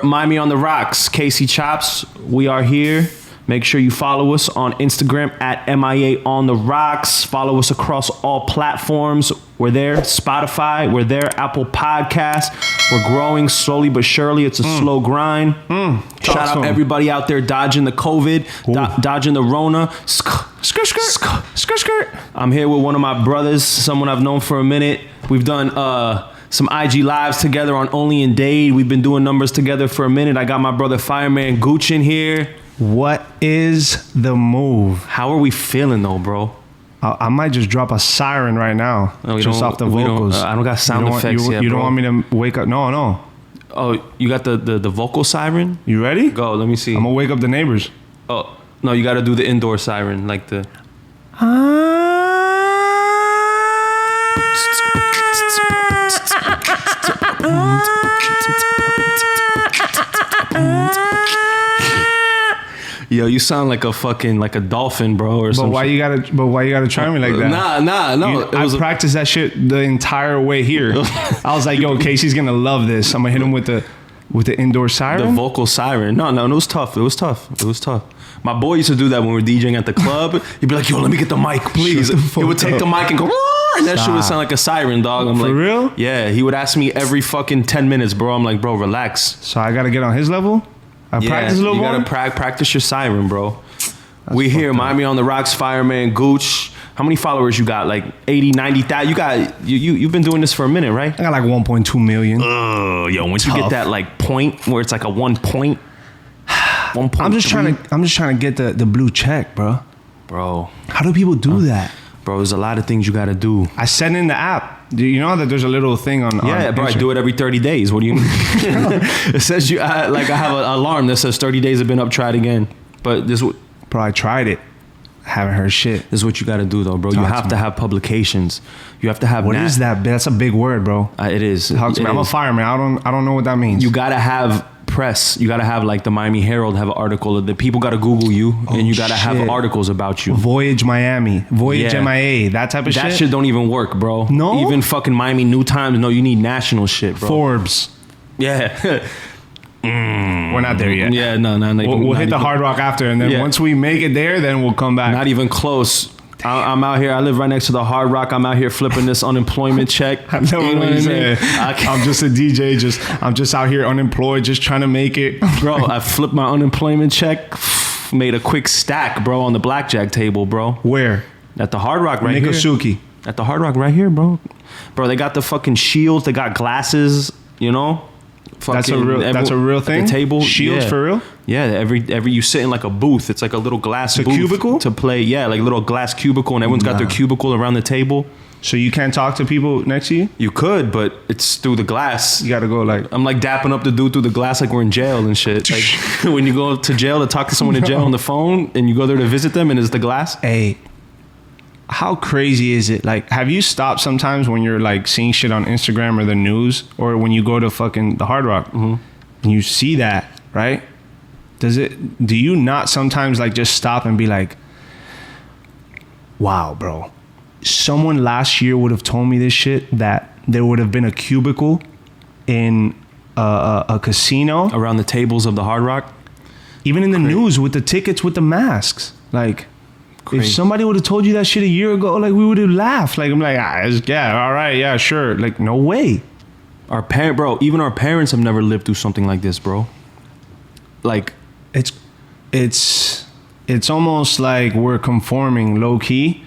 Miami on the Rocks, Casey Chopz. We are here. Make sure you follow us on Instagram at MIA on the Rocks. Follow us across all platforms. We're there. Spotify. We're there. Apple Podcasts. We're growing slowly but surely. It's a slow grind. Shout out everybody out there dodging the COVID, dodging the Rona. Skirt. I'm here with one of my brothers, someone I've known for a minute. We've done some IG lives together on Only in Dade. We've been doing numbers together for a minute. I got my brother Fireman Gucch in here. What is the move? How are we feeling though, bro? I might just drop a siren right now, just off the vocals. I don't got sound effects yet, You bro. don't want me to wake up? No. Oh, you got the vocal siren? You ready? Go, let me see. I'm gonna wake up the neighbors. Oh, no, you got to do the indoor siren, like the... Yo, you sound like a dolphin, bro, or something. But why you gotta try me like that? No. I practiced that shit the entire way here. I was like, yo, Casey's gonna love this. I'm gonna hit him with the indoor siren. The vocal siren. No, it was tough. It was tough. My boy used to do that when we were DJing at the club. He'd be like, yo, let me get the mic, please. He would take the mic and go, and that shit would sound like a siren, dog. I'm For like, real? Yeah, he would ask me every fucking 10 minutes, bro. I'm like, bro, relax. So I gotta get on his level? Practice a little more? You gotta practice your siren, bro. We here, Miami on the Rocks, Fireman Gooch. How many followers you got? Like 80, 90,000? You've been doing this for a minute, right? I got like 1.2 million. Yo, once you get that like point where it's like a 1 point. I'm just trying to get the blue check, bro. Bro. How do people do that? Bro, there's a lot of things you gotta do. I send in the app. Do you know that there's a little thing on? Yeah, bro, I do it every 30 days. What do you mean? It says I have an alarm that says 30 days have been up, try it again. But this what... Bro, I tried it. Haven't heard shit. This is what you gotta do though, bro. You have to have publications. You have to have... What is that? That's a big word, bro. It is. Talk to me. I'm a fireman. I don't know what that means. You gotta have press. You gotta have like the Miami Herald have an article. The people gotta Google you, and you gotta have articles about you. Voyage Miami, Voyage MIA, that type of shit. That shit don't even work, bro. No, even fucking Miami New Times. No, you need national shit, bro. Forbes. Yeah. We're not there yet. Yeah, no. We'll hit the Hard Rock after, and then once we make it there, then we'll come back. Not even close. I'm out here. I live right next to the Hard Rock. I'm out here flipping this unemployment check. I know what I'm saying. I'm just a DJ. I'm just out here unemployed, just trying to make it. Bro, I flipped my unemployment check. Made a quick stack, bro, on the blackjack table, bro. Where? At the Hard Rock right here. Nikosuki. At the Hard Rock right here, bro. Bro, they got the fucking shields. They got glasses, you know? That's a real thing? The table. Shields for real? Yeah, every you sit in like a booth. It's like a little glass booth. Cubicle? To play, yeah, like a little glass cubicle, and everyone's got their cubicle around the table. So you can't talk to people next to you? You could, but it's through the glass. You gotta go like... I'm like dapping up the dude through the glass like we're in jail and shit. Like when you go to jail to talk to someone in jail on the phone, and you go there to visit them, and it's the glass. Hey, how crazy is it? Like, have you stopped sometimes when you're like seeing shit on Instagram or the news, or when you go to fucking the Hard Rock, and you see that, right? Do you not sometimes like just stop and be like, wow, bro, someone last year would have told me this shit, that there would have been a cubicle in a casino around the tables of the Hard Rock, even in the news with the tickets with the masks. Like, if somebody would have told you that shit a year ago, like, we would have laughed. Like, I'm like, yeah, all right, yeah, sure. Like, no way. Even our parents have never lived through something like this, bro. Like, it's almost like we're conforming low key,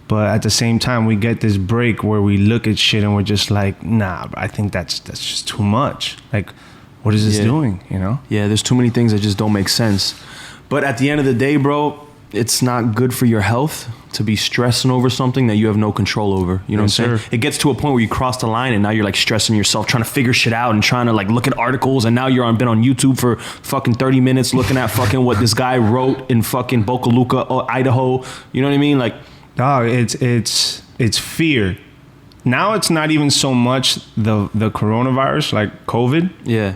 but at the same time we get this break where we look at shit and we're just like, nah, I think that's just too much. Like, what is this doing, you know? Yeah, there's too many things that just don't make sense. But at the end of the day, bro, it's not good for your health to be stressing over something that you have no control over. You know what I'm saying? It gets to a point where you cross the line and now you're like stressing yourself, trying to figure shit out and trying to like look at articles, and now you're been on YouTube for fucking 30 minutes looking at fucking what this guy wrote in fucking Bocaluca, Idaho. You know what I mean? Like, dog, it's fear. Now it's not even so much the coronavirus, like COVID. Yeah.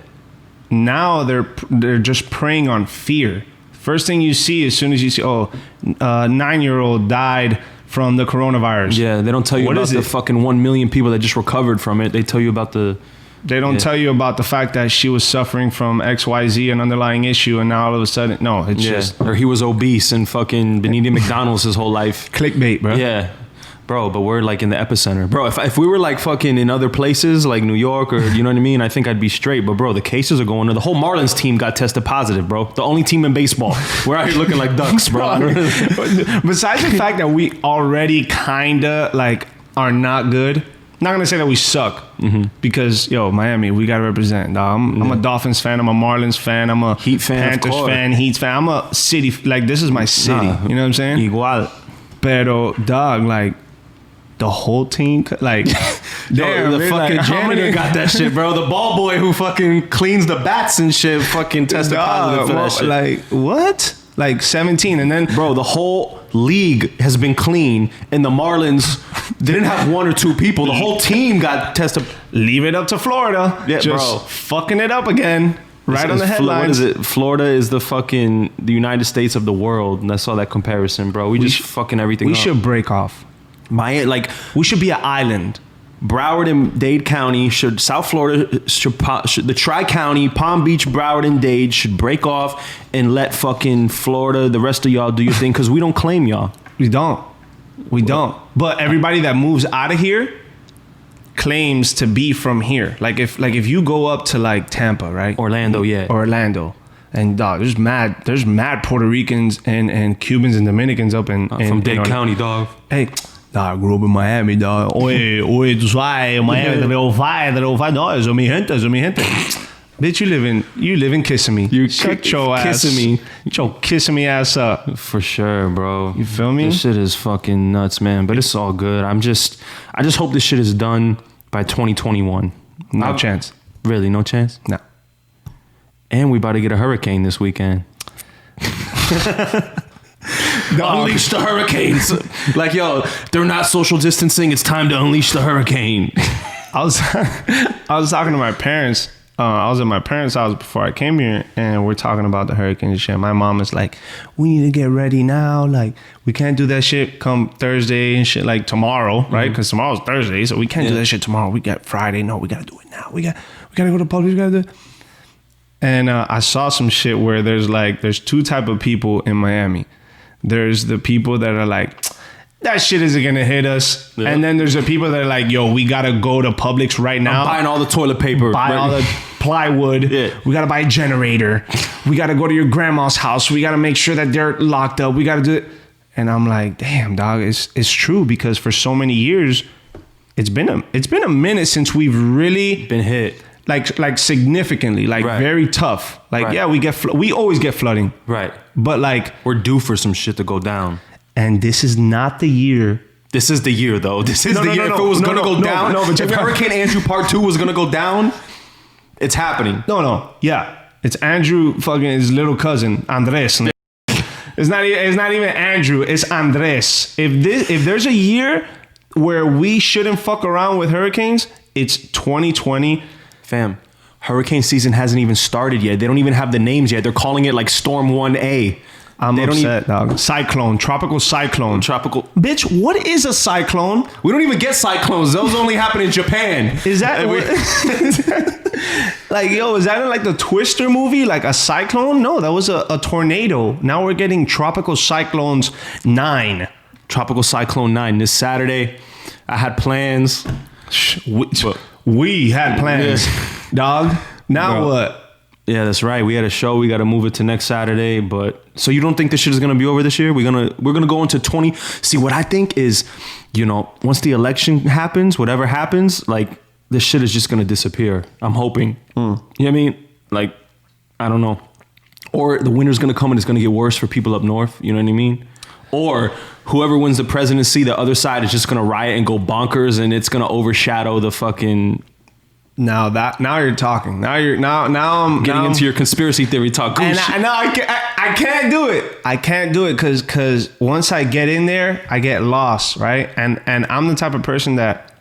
Now they're just preying on fear. First thing you see as soon as you see, 9-year-old died from the coronavirus. Yeah, they don't tell you about the fucking 1 million people that just recovered from it. They tell you about the They don't tell you about the fact that she was suffering from XYZ, an underlying issue, and now all of a sudden, no, it's just... Or he was obese and fucking been eating McDonald's his whole life. Clickbait, bro. Yeah. Bro, but we're like in the epicenter. Bro, if we were like fucking in other places, like New York or, you know what I mean? I think I'd be straight. But bro, the cases are going to... The whole Marlins team got tested positive, bro. The only team in baseball. We're out here looking like ducks, bro. Besides the fact that we already kind of like are not good... Not gonna say that we suck because Miami, we gotta represent. I'm a Dolphins fan. I'm a Marlins fan. I'm a Heat fan, Panthers fan. Heat fan. I'm a city. Like this is my city. You know what I'm saying? Igual. Pero dog, like the whole team, like damn, the fucking janitor got that shit, bro. The ball boy who fucking cleans the bats and shit, fucking tested positive for that shit. Like what? Like 17, and then bro, the whole league has been clean, and the Marlins didn't have one or two people. The whole team got tested. Leave it up to Florida. Yeah, just bro. Fucking it up again. Right on the headlines. What is it? Florida is the United States of the world, and I saw that comparison, bro. We just fucking everything up. We should break off. We should be an island. Broward and Dade County South Florida should the Tri-County, Palm Beach, Broward and Dade should break off and let fucking Florida, the rest of y'all do your thing, because we don't claim y'all. We don't. But everybody that moves out of here claims to be from here. Like if you go up to like Tampa, right? Orlando. And dog, there's mad Puerto Ricans and Cubans and Dominicans up in from Dade County, dog. Hey, dog, I grew up in Miami, dog. Oye, tú sabes, Miami, 305, no, eso mi gente. Bitch, you live in Kissimmee. You shut your ass. Kissimmee. Shut your Kissimmee ass up. For sure, bro. You feel me? This shit is fucking nuts, man. But it's all good. I just hope this shit is done by 2021. No chance. Really, no chance? No. And we about to get a hurricane this weekend. Unleash the hurricanes. Like, yo, they're not social distancing. It's time to unleash the hurricane. I was talking to my parents. I was at my parents' house before I came here, and we're talking about the hurricane and shit. My mom is like, we need to get ready now. Like, we can't do that shit come Thursday and shit, like tomorrow, right? Because tomorrow's Thursday, so we can't do that shit tomorrow. We got Friday. No, we got to do it now. We got to go to Publix. We got to do it. And I saw some shit where there's two type of people in Miami. There's the people that are like, that shit isn't gonna hit us. Yeah. And then there's the people that are like, yo, we gotta go to Publix right now. I'm buying all the toilet paper. Buy all the plywood. Yeah. We gotta buy a generator. We gotta go to your grandma's house. We gotta make sure that they're locked up. We gotta do it. And I'm like, damn, dog, it's true, because for so many years, it's been a minute since we've really been hit. Like significantly, like very tough. Like, yeah, we always get flooding. Right. But like, we're due for some shit to go down. And this is not the year. This is the year, though. This is the year. If it was going to go down, if Hurricane Andrew Part 2 was going to go down, it's happening. No. Yeah. It's Andrew fucking his little cousin, Andres. It's not even Andrew. It's Andres. If there's a year where we shouldn't fuck around with hurricanes, it's 2020. Fam, hurricane season hasn't even started yet. They don't even have the names yet. They're calling it like Storm 1A. I'm upset, dog. Cyclone, tropical cyclone. Bitch, what is a cyclone? We don't even get cyclones. Those only happen in Japan. Is that like, yo, is that in like the Twister movie? Like a cyclone? No, that was a tornado. Now we're getting tropical cyclones 9. Tropical cyclone 9 this Saturday. I had plans. We had plans, dog. Now what? Yeah, that's right. We had a show. We got to move it to next Saturday. But so you don't think this shit is gonna be over this year? We're gonna go into 20. See, what I think is, once the election happens, whatever happens, like this shit is just gonna disappear. I'm hoping. You know what I mean? Like, I don't know. Or the winter's gonna come and it's gonna get worse for people up north. You know what I mean? Or whoever wins the presidency, the other side is just gonna riot and go bonkers, and it's gonna overshadow the fucking. Now you're talking. Now I'm getting into your conspiracy theory talk. And I can't do it. I can't do it because once I get in there, I get lost, right? And I'm the type of person that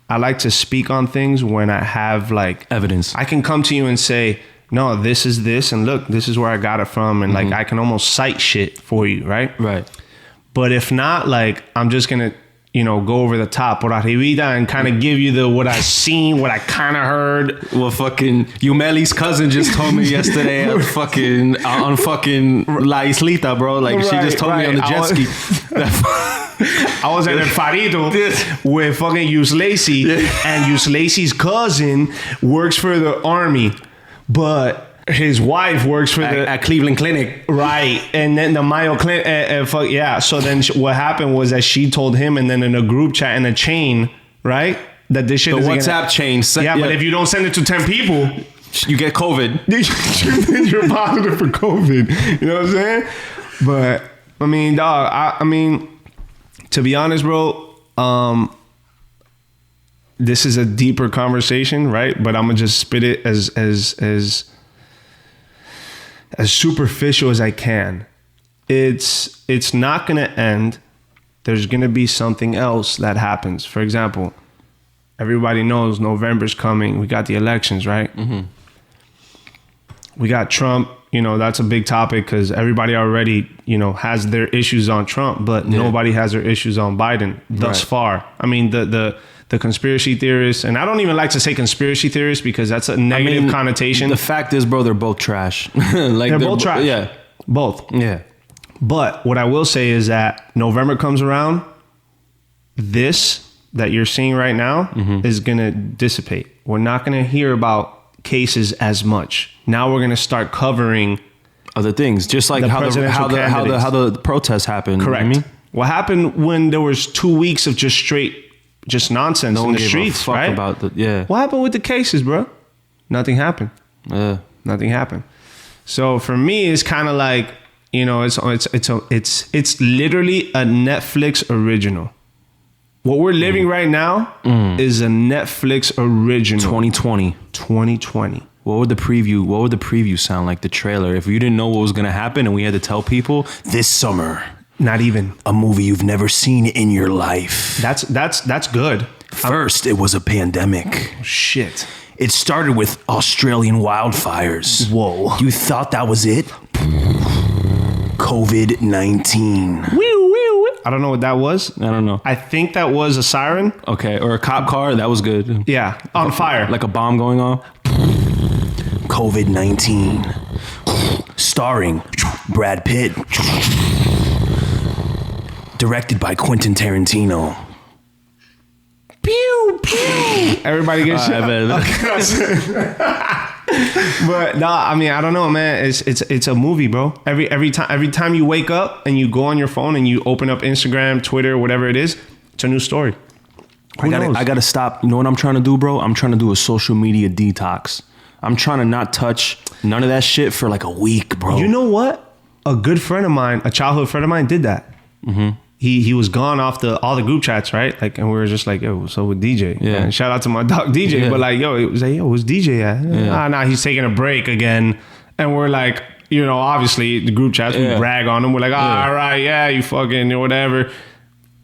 I like to speak on things when I have like evidence. I can come to you and say, no, this is this, and look, this is where I got it from, and like I can almost cite shit for you, right? Right. But if not, like I'm just gonna go over the top, por arribita, and kind of give you what I seen, what I kind of heard. Well, fucking Yumeli's cousin just told me yesterday on fucking La Islita, bro. Like, she just told me on the jet ski. I was at El Farito with fucking Yus Lacey, and Yus Lacey's cousin works for the army, but his wife works for at Cleveland Clinic, right? And then the Mayo Clinic, So then what happened was that she told him, and then in a group chat in a chain, right? That this shit the WhatsApp chain. But if you don't send it to 10 people, you get COVID. You're positive for COVID. You know what I'm saying? But I mean, dog. I mean, to be honest, bro. This is a deeper conversation, right? But I'm gonna just spit it as superficial as I can. It's not going to end. There's going to be something else that happens. For example, everybody knows November's coming. We got the elections, right? Mm-hmm. We got Trump. That's a big topic because everybody already, has their issues on Trump, but nobody has their issues on Biden thus far. I mean, the conspiracy theorists, and I don't even like to say conspiracy theorists because that's a negative connotation. The fact is, bro, they're both trash. Like they're both trash. Yeah. Both. Yeah. But what I will say is that November comes around, this that you're seeing right now is going to dissipate. We're not going to hear about cases as much. Now we're going to start covering other things, just like how the protests happened. Correct. You know what I mean? What happened when there was 2 weeks of just nonsense in the streets, right? What happened with the cases, bro? Nothing happened. Nothing happened. So for me, it's kind of like, it's literally a Netflix original. What we're living right now is a Netflix original. 2020. What would the preview sound like, the trailer? If you didn't know what was going to happen and we had to tell people this summer, not even a movie you've never seen in your life. That's good. First, it was a pandemic. Shit. It started with Australian wildfires. Whoa. You thought that was it? COVID-19. I don't know what that was. I don't know. I think that was a siren. Okay, or a cop car. That was good. Yeah, on fire. Like a bomb going off. COVID-19. Starring Brad Pitt. Directed by Quentin Tarantino. Pew pew. Everybody gets shit. But I mean, I don't know, man. It's a movie, bro. Every time you wake up and you go on your phone and you open up Instagram, Twitter, whatever it is, it's a new story. I gotta stop. You know what I'm trying to do, bro? I'm trying to do a social media detox. I'm trying to not touch none of that shit for like a week, bro. You know what? A good friend of mine, a childhood friend of mine, did that. Mm-hmm. He was gone off all the group chats, right? Like, and we were just like, yo, so with DJ. Yeah. And shout out to my dog DJ. Yeah. But like, it was like, where's DJ at? Yeah. Nah, he's taking a break again. And we're like, obviously the group chats, we brag on him. We're like, all right, yeah, you fucking whatever.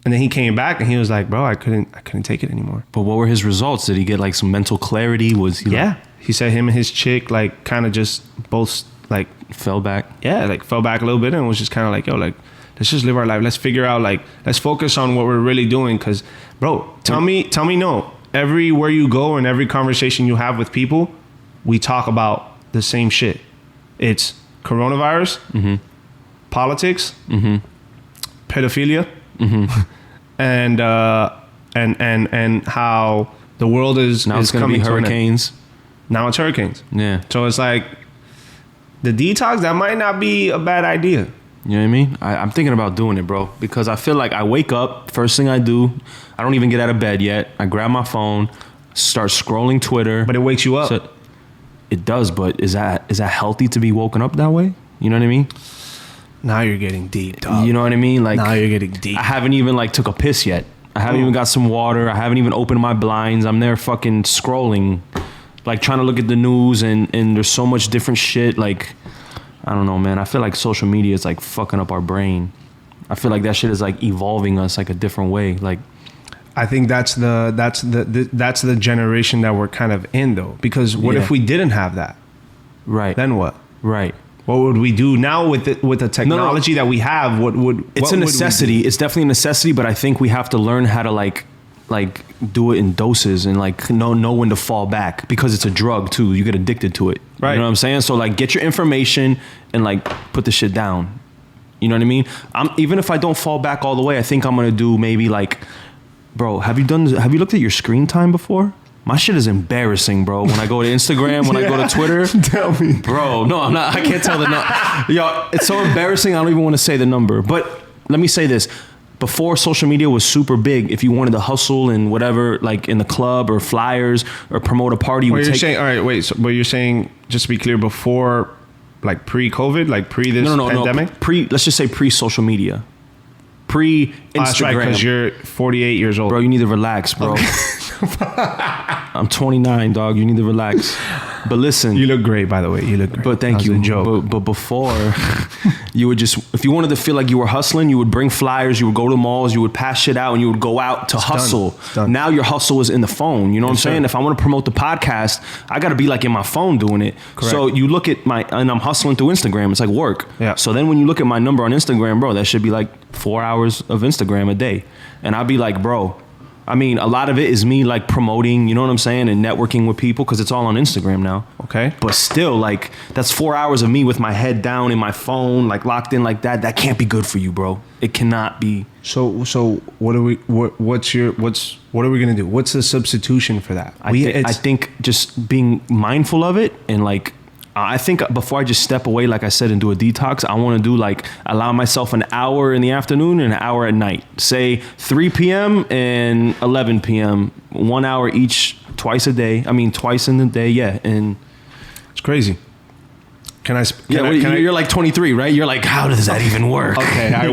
And then he came back and he was like, bro, I couldn't take it anymore. But what were his results? Did he get like some mental clarity? Was he he said him and his chick like kind of just both like fell back. Yeah, like fell back a little bit and was just kind of like, yo, like, let's just live our life. Let's figure out, like, let's focus on what we're really doing. Because, bro, tell me no. Everywhere you go and every conversation you have with people, we talk about the same shit. It's coronavirus, politics, pedophilia, and how the world is now it's going to be hurricanes. Now it's hurricanes. Yeah. So it's like the detox, that might not be a bad idea. You know what I mean? I'm thinking about doing it, bro, because I feel like I wake up, first thing I do, I don't even get out of bed yet. I grab my phone, start scrolling Twitter. But it wakes you up. So it does, but is that healthy to be woken up that way? You know what I mean? Now you're getting deep, dog. You know what I mean? Like, now you're getting deep. I haven't even like took a piss yet. I haven't even got some water. I haven't even opened my blinds. I'm there fucking scrolling, like trying to look at the news, and there's so much different shit. Like, I don't know, man. I feel like social media is like fucking up our brain. I feel like that shit is like evolving us like a different way. Like, I think that's the generation that we're kind of in, though. Because what if we didn't have that? Right. Then what? Right. What would we do now with the technology that we have? It's a necessity. It's definitely a necessity, but I think we have to learn how to like do it in doses and like know when to fall back, because it's a drug too. You get addicted to it. Right. You know what I'm saying? So like get your information and like put the shit down. You know what I mean? Even if I don't fall back all the way, I think I'm gonna do maybe like, bro, have you looked at your screen time before? My shit is embarrassing, bro. When I go to Instagram, when I go to Twitter. Tell me. Bro, no, I'm not. I can't tell the number. Yo, it's so embarrassing. I don't even want to say the number. But let me say this. Before social media was super big, if you wanted to hustle and whatever, like in the club or flyers or promote a party, all right, wait. So, but you're saying, just to be clear, before, like pre-COVID, like pre this pandemic? No, let's just say pre-social media. Pre-Instagram. That's right, because you're 48 years old. Bro, you need to relax, bro. Okay. I'm 29, dog. You need to relax. But listen. You look great, by the way. You look great. But thank you. But before, you would just, if you wanted to feel like you were hustling, you would bring flyers, you would go to malls, you would pass shit out, and you would go out to hustle. Done. Now your hustle is in the phone. You know what I'm saying? If I want to promote the podcast, I got to be like in my phone doing it. Correct. So you look at and I'm hustling through Instagram. It's like work. Yeah. So then when you look at my number on Instagram, bro, that should be like 4 hours of Instagram a day. And I'd be like, bro, I mean, a lot of it is me like promoting, you know what I'm saying, and networking with people, because it's all on Instagram now. Okay. But still, like, that's 4 hours of me with my head down in my phone, like locked in like that. That can't be good for you, bro. It cannot be. So what are we gonna do? What's the substitution for that? I think just being mindful of it, and like, I think before I just step away, like I said, and do a detox, I want to do like allow myself an hour in the afternoon and an hour at night. Say 3 p.m. and 11 p.m. 1 hour each, twice in the day. Yeah. And it's crazy. You're like 23, right? You're like, how does that even work? Okay.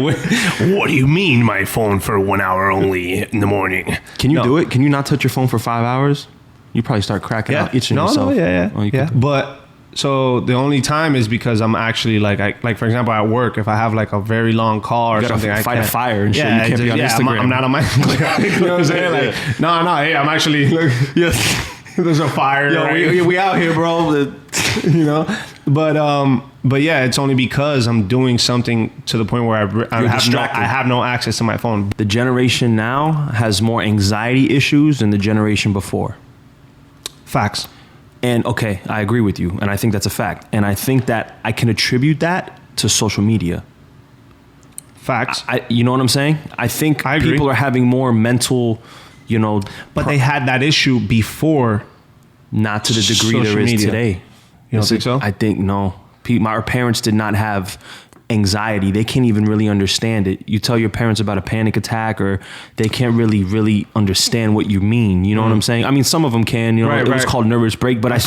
What do you mean my phone for 1 hour only in the morning? Can you do it? Can you not touch your phone for 5 hours? You probably start cracking out, itching yourself. But so the only time is because I'm actually like for example at work, if I have like a very long call or something, I fight a fire and shit. You can't be on Instagram. I'm not on my. You know what I'm saying? Like, no. Hey, I'm actually. There's a fire. Yo, right? we out here, bro. You know, but yeah, it's only because I'm doing something to the point where I have no access to my phone. The generation now has more anxiety issues than the generation before. Facts. And okay, I agree with you. And I think that's a fact. And I think that I can attribute that to social media. Facts. You know what I'm saying? I think people are having more mental, you know. But they had that issue before. Not to the degree there is today. You don't think so? I think no. Our parents did not have anxiety. They can't even really understand it. You tell your parents about a panic attack, or they can't really understand what you mean. You know what I'm saying? I mean, some of them can. You know, it was called nervous break. But I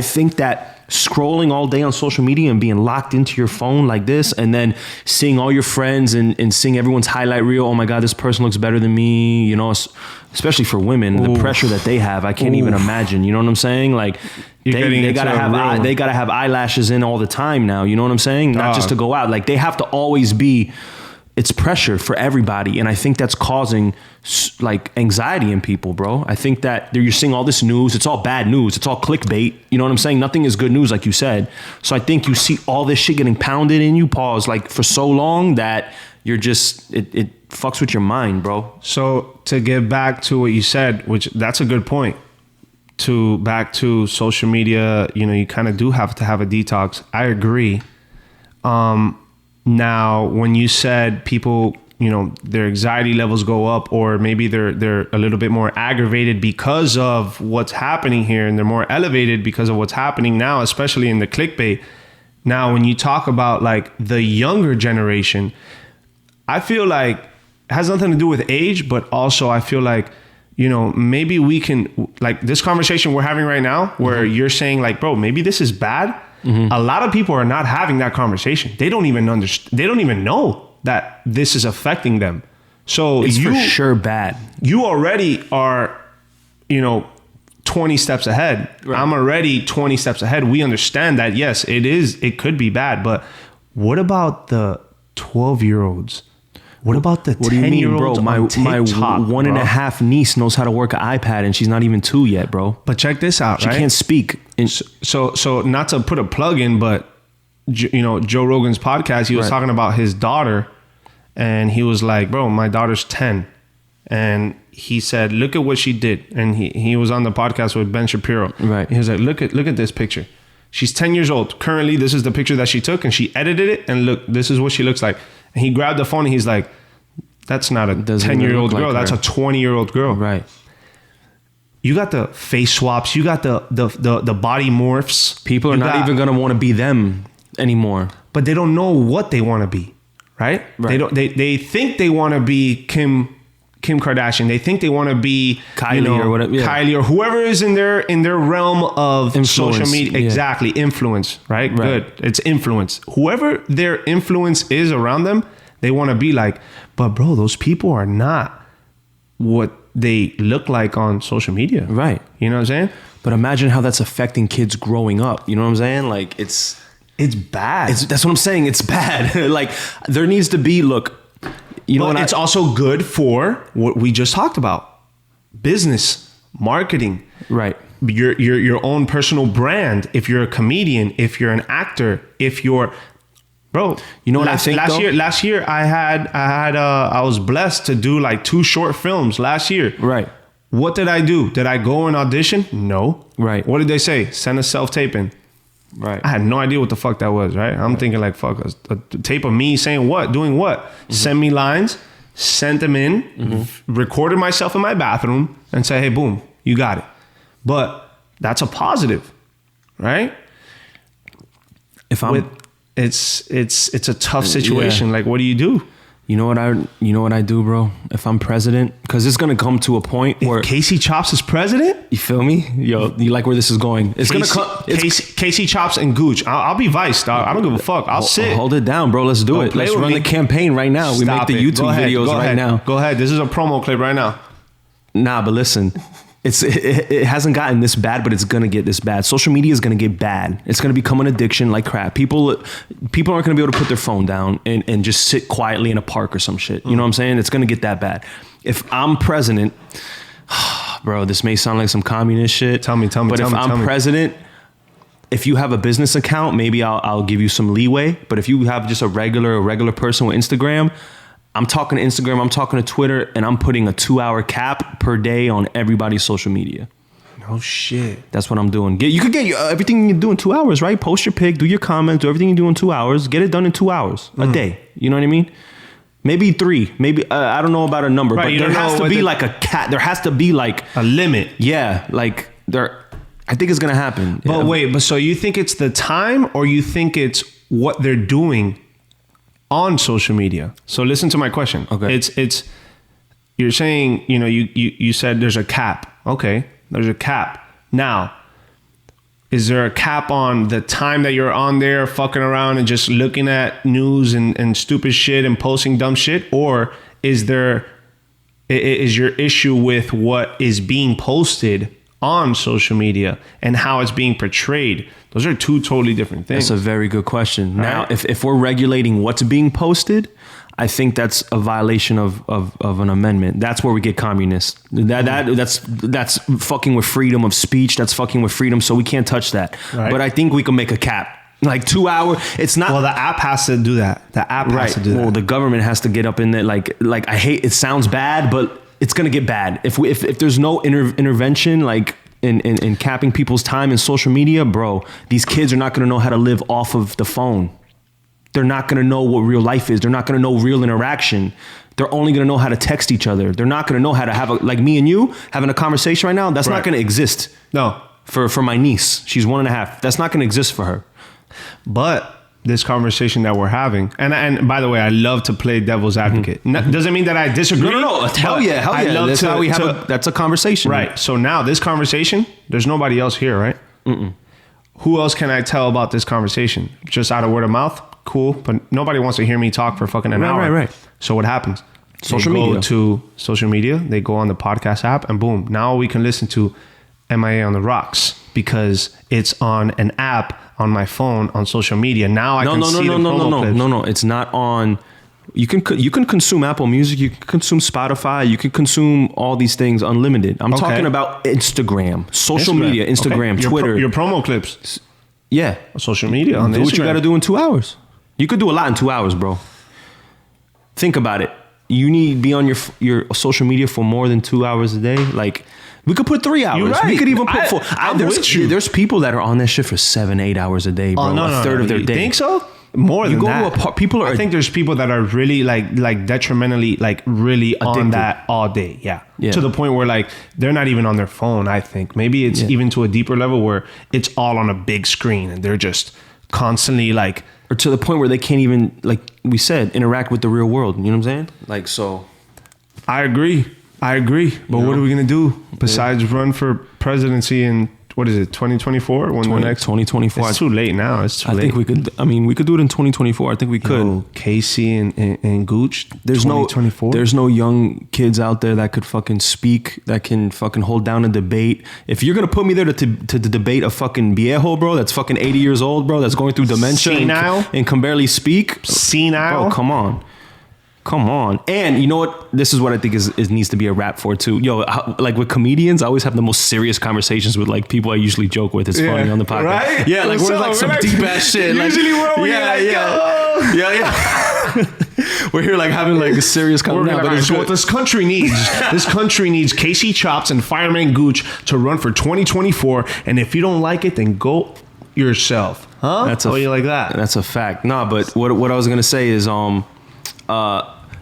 think that scrolling all day on social media and being locked into your phone like this, and then seeing all your friends and seeing everyone's highlight reel. Oh my God, this person looks better than me. You know, especially for women, the pressure that they have, I can't even imagine. You know what I'm saying? Like, they gotta have eyelashes in all the time now. You know what I'm saying? Not just to go out. Like, they have to always be. It's pressure for everybody, and I think that's causing like anxiety in people, bro. I think that you're seeing all this news. It's all bad news. It's all clickbait. You know what I'm saying? Nothing is good news, like you said. So I think you see all this shit getting pounded in you, like for so long that you're just it fucks with your mind, bro. So to get back to what you said, which that's a good point. Back to social media, you know, you kind of do have to have a detox. I agree. Now, when you said people, you know, their anxiety levels go up, or maybe they're a little bit more aggravated because of what's happening here, and they're more elevated because of what's happening now, especially in the clickbait. Now, when you talk about like the younger generation, I feel like it has nothing to do with age, but also I feel like, you know, maybe we can, like this conversation we're having right now, where you're saying like, bro, maybe this is bad. A lot of people are not having that conversation. They don't even understand. They don't even know that this is affecting them. So it's for sure bad. You already are, you know, 20 steps ahead. Right. I'm already 20 steps ahead. We understand that, yes, it could be bad. But what about the 12-year-olds? What about the 10-year-olds? My 1.5 niece knows how to work an iPad, and she's not even 2 yet, bro. But check this out, she can't speak. So not to put a plug in, but Joe Rogan's podcast, he was talking about his daughter, and he was like, bro, my daughter's 10. And he said, look at what she did. And he was on the podcast with Ben Shapiro. Right. He was like, look at this picture. She's 10 years old. Currently, this is the picture that she took, and she edited it. And look, this is what she looks like. And he grabbed the phone and he's like, that's not a 10-year-old girl. That's a 20-year-old girl. Right. You got the face swaps. You got the body morphs. People are not even going to want to be them anymore. But they don't know what they want to be, right? They think they want to be Kim Kardashian. They think they want to be Kylie or whatever. Yeah. Kylie or whoever is in their realm of influence. Social media. Yeah. Exactly. Influence, right? Good. It's influence. Whoever their influence is around them, they want to be like. But bro, those people are not what they look like on social media. Right. You know what I'm saying? But imagine how that's affecting kids growing up. You know what I'm saying? Like it's bad. That's what I'm saying. It's bad. Like there needs to be, look, but it's also good for what we just talked about. Business, marketing. Right. Your own personal brand. If you're a comedian, if you're an actor, if you're, bro, you know what I think last year I was blessed to do like 2 short films last year. Right. What did I do? Did I go and audition? No. Right. What did they say? Send a self-tape in. Right. I had no idea what the fuck that was, right? I'm thinking like, fuck, a tape of me saying what? Doing what? Mm-hmm. Send me lines, sent them in, recorded myself in my bathroom, and say, hey, boom, you got it. But that's a positive, right? If I'm... It's a tough situation. Yeah. Like, what do you do? You know what I do, bro? If I'm president, because it's gonna come to a point where Casey Chopz is president. You feel me? Yo, you like where this is going? It's gonna come. Casey Chopz and Gooch. I'll be vice, dog. I don't give a fuck. I'll sit. Hold it down, bro. Let's do it. Let's run the campaign right now. We make the YouTube videos right now. Go ahead. This is a promo clip right now. Nah, but listen. It hasn't gotten this bad, but it's gonna get this bad. Social media is gonna get bad. It's gonna become an addiction like crap. People aren't gonna be able to put their phone down and just sit quietly in a park or some shit. You know what I'm saying? It's gonna get that bad. If I'm president, bro, this may sound like some communist shit. Tell me. But if I'm president, if you have a business account, maybe I'll give you some leeway. But if you have just a regular person with Instagram, I'm talking to Instagram, I'm talking to Twitter, and I'm putting a 2-hour cap per day on everybody's social media. No shit. That's what I'm doing. You could get everything you do in 2 hours, right? Post your pic, do your comments, do everything you do in 2 hours. Get it done in 2 hours a day. You know what I mean? Maybe 3. Maybe I don't know about a number, right, but there has to be like a cap. There has to be like a limit. Yeah, like there. I think it's gonna happen. But wait, so you think it's the time, or you think it's what they're doing on social media? So listen to my question. Okay. It's you're saying, you said there's a cap. Okay, there's a cap. Now, is there a cap on the time that you're on there fucking around and just looking at news and stupid shit and posting dumb shit? Or is your issue with what is being posted on social media and how it's being portrayed? Those are 2 totally different things. That's a very good question. Right? Now, if we're regulating what's being posted, I think that's a violation of an amendment. That's where we get communist. That's fucking with freedom of speech. That's fucking with freedom. So we can't touch that. Right. But I think we can make a cap. Like 2 hour. It's not. Well, the app has to do that. The app has to do that. Well, the government has to get up in there. Like I hate. It sounds bad, but it's gonna get bad if there's no intervention, like in capping people's time in social media, bro. These kids are not gonna know how to live off of the phone. They're not gonna know what real life is. They're not gonna know real interaction. They're only gonna know how to text each other. They're not gonna know how to have like me and you having a conversation right now. That's not gonna exist. No, for my niece, she's 1.5. That's not gonna exist for her. But this conversation that we're having, and by the way, I love to play devil's advocate. Doesn't mean that I disagree. No. Hell yeah. That's how we have that's a conversation. Right. So now this conversation, there's nobody else here, right? Mm-mm. Who else can I tell about this conversation? Just out of word of mouth? Cool. But nobody wants to hear me talk for fucking an hour. Right. So what happens? Social media. They go to social media. They go on the podcast app, and boom. Now we can listen to MIA on the Rocks because it's on an app on my phone on social media. Now I can see the promo clips. No. It's not on. You can consume Apple Music. You can consume Spotify. You can consume all these things unlimited. I'm talking about Instagram, social media, Instagram, Twitter. Your promo clips. Yeah. Social media on Do what you Instagram. got to do in 2 hours. You could do a lot in 2 hours, bro. Think about it. You need to be on your social media for more than 2 hours a day. Like, we could put 3 hours. You're right. We could even put 4. There's people that are on that shit for 7-8 hours a day, bro. A third of their day. You think so? More than that. People are. I think there's people that are really like detrimentally, like really addicted. On that all day. Yeah. To the point where like they're not even on their phone. I think maybe it's even to a deeper level where it's all on a big screen and they're just constantly like, or to the point where they can't even, like we said, interact with the real world. You know what I'm saying? Like, so. I agree. But what are we gonna do besides run for presidency in what is it, 2024? When the next 2024? It's too late now. It's too late. I think we could. I mean, we could do it in 2024. I think we could. Casey and Gooch. There's 2024. There's no young kids out there that could fucking speak, that can fucking hold down a debate. If you're gonna put me there to debate a fucking viejo, bro, that's fucking 80 years old, bro, that's going through dementia and can barely speak. Senile. Bro, come on. And you know what? This is what I think is needs to be a rap for too. Yo, like with comedians, I always have the most serious conversations with like people I usually joke with. It's funny on the podcast. Right? Yeah, like we're like some deep ass shit. Usually we're here like having like a serious conversation. But it's what this country needs. This country needs Casey Chopz and Fireman Gucch to run for 2024. And if you don't like it, then go yourself. Huh? You like that? That's a fact. Nah, but what I was gonna say is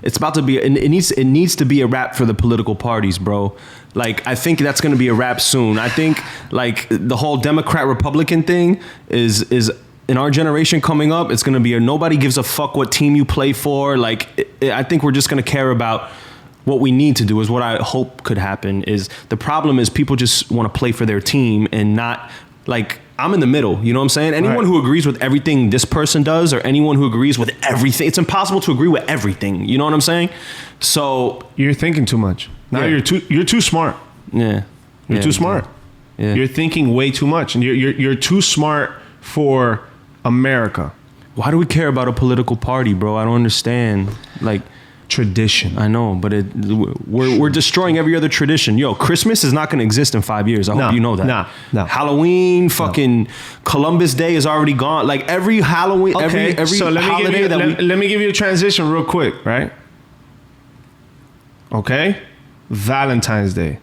it's about to be. It needs to be a wrap for the political parties, bro. Like I think that's going to be a wrap soon. I think like the whole Democrat Republican thing is in our generation coming up. It's going to be a nobody gives a fuck what team you play for. Like I think we're just going to care about what we need to do. Is what I hope could happen. Is the problem is people just want to play for their team and not like. I'm in the middle, you know what I'm saying? Anyone who agrees with everything this person does or anyone who agrees with everything, it's impossible to agree with everything, you know what I'm saying? So you're thinking too much. Now you're too smart. Yeah. You're too smart. Yeah. You're thinking way too much and you're too smart for America. Why do we care about a political party, bro? I don't understand. Like tradition. I know, but we're destroying every other tradition. Yo, Christmas is not going to exist in 5 years. I hope you know that. No. Halloween, fucking Columbus Day is already gone. Like every Halloween, every so let me give you a transition real quick, right? Okay, Valentine's Day.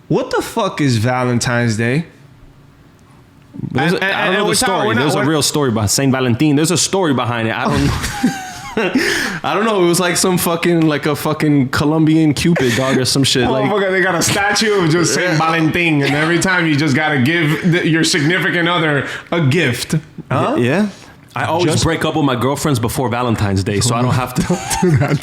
What the fuck is Valentine's Day? I don't know the story. There's a real story behind Saint Valentine. There's a story behind it. I don't know. I don't know. It was like some fucking like a fucking Colombian Cupid dog or some shit. Like they got a statue of just Saint Valentine, and every time you just gotta give your significant other a gift. Huh? Yeah. I always break up with my girlfriends before Valentine's Day, so I don't have to.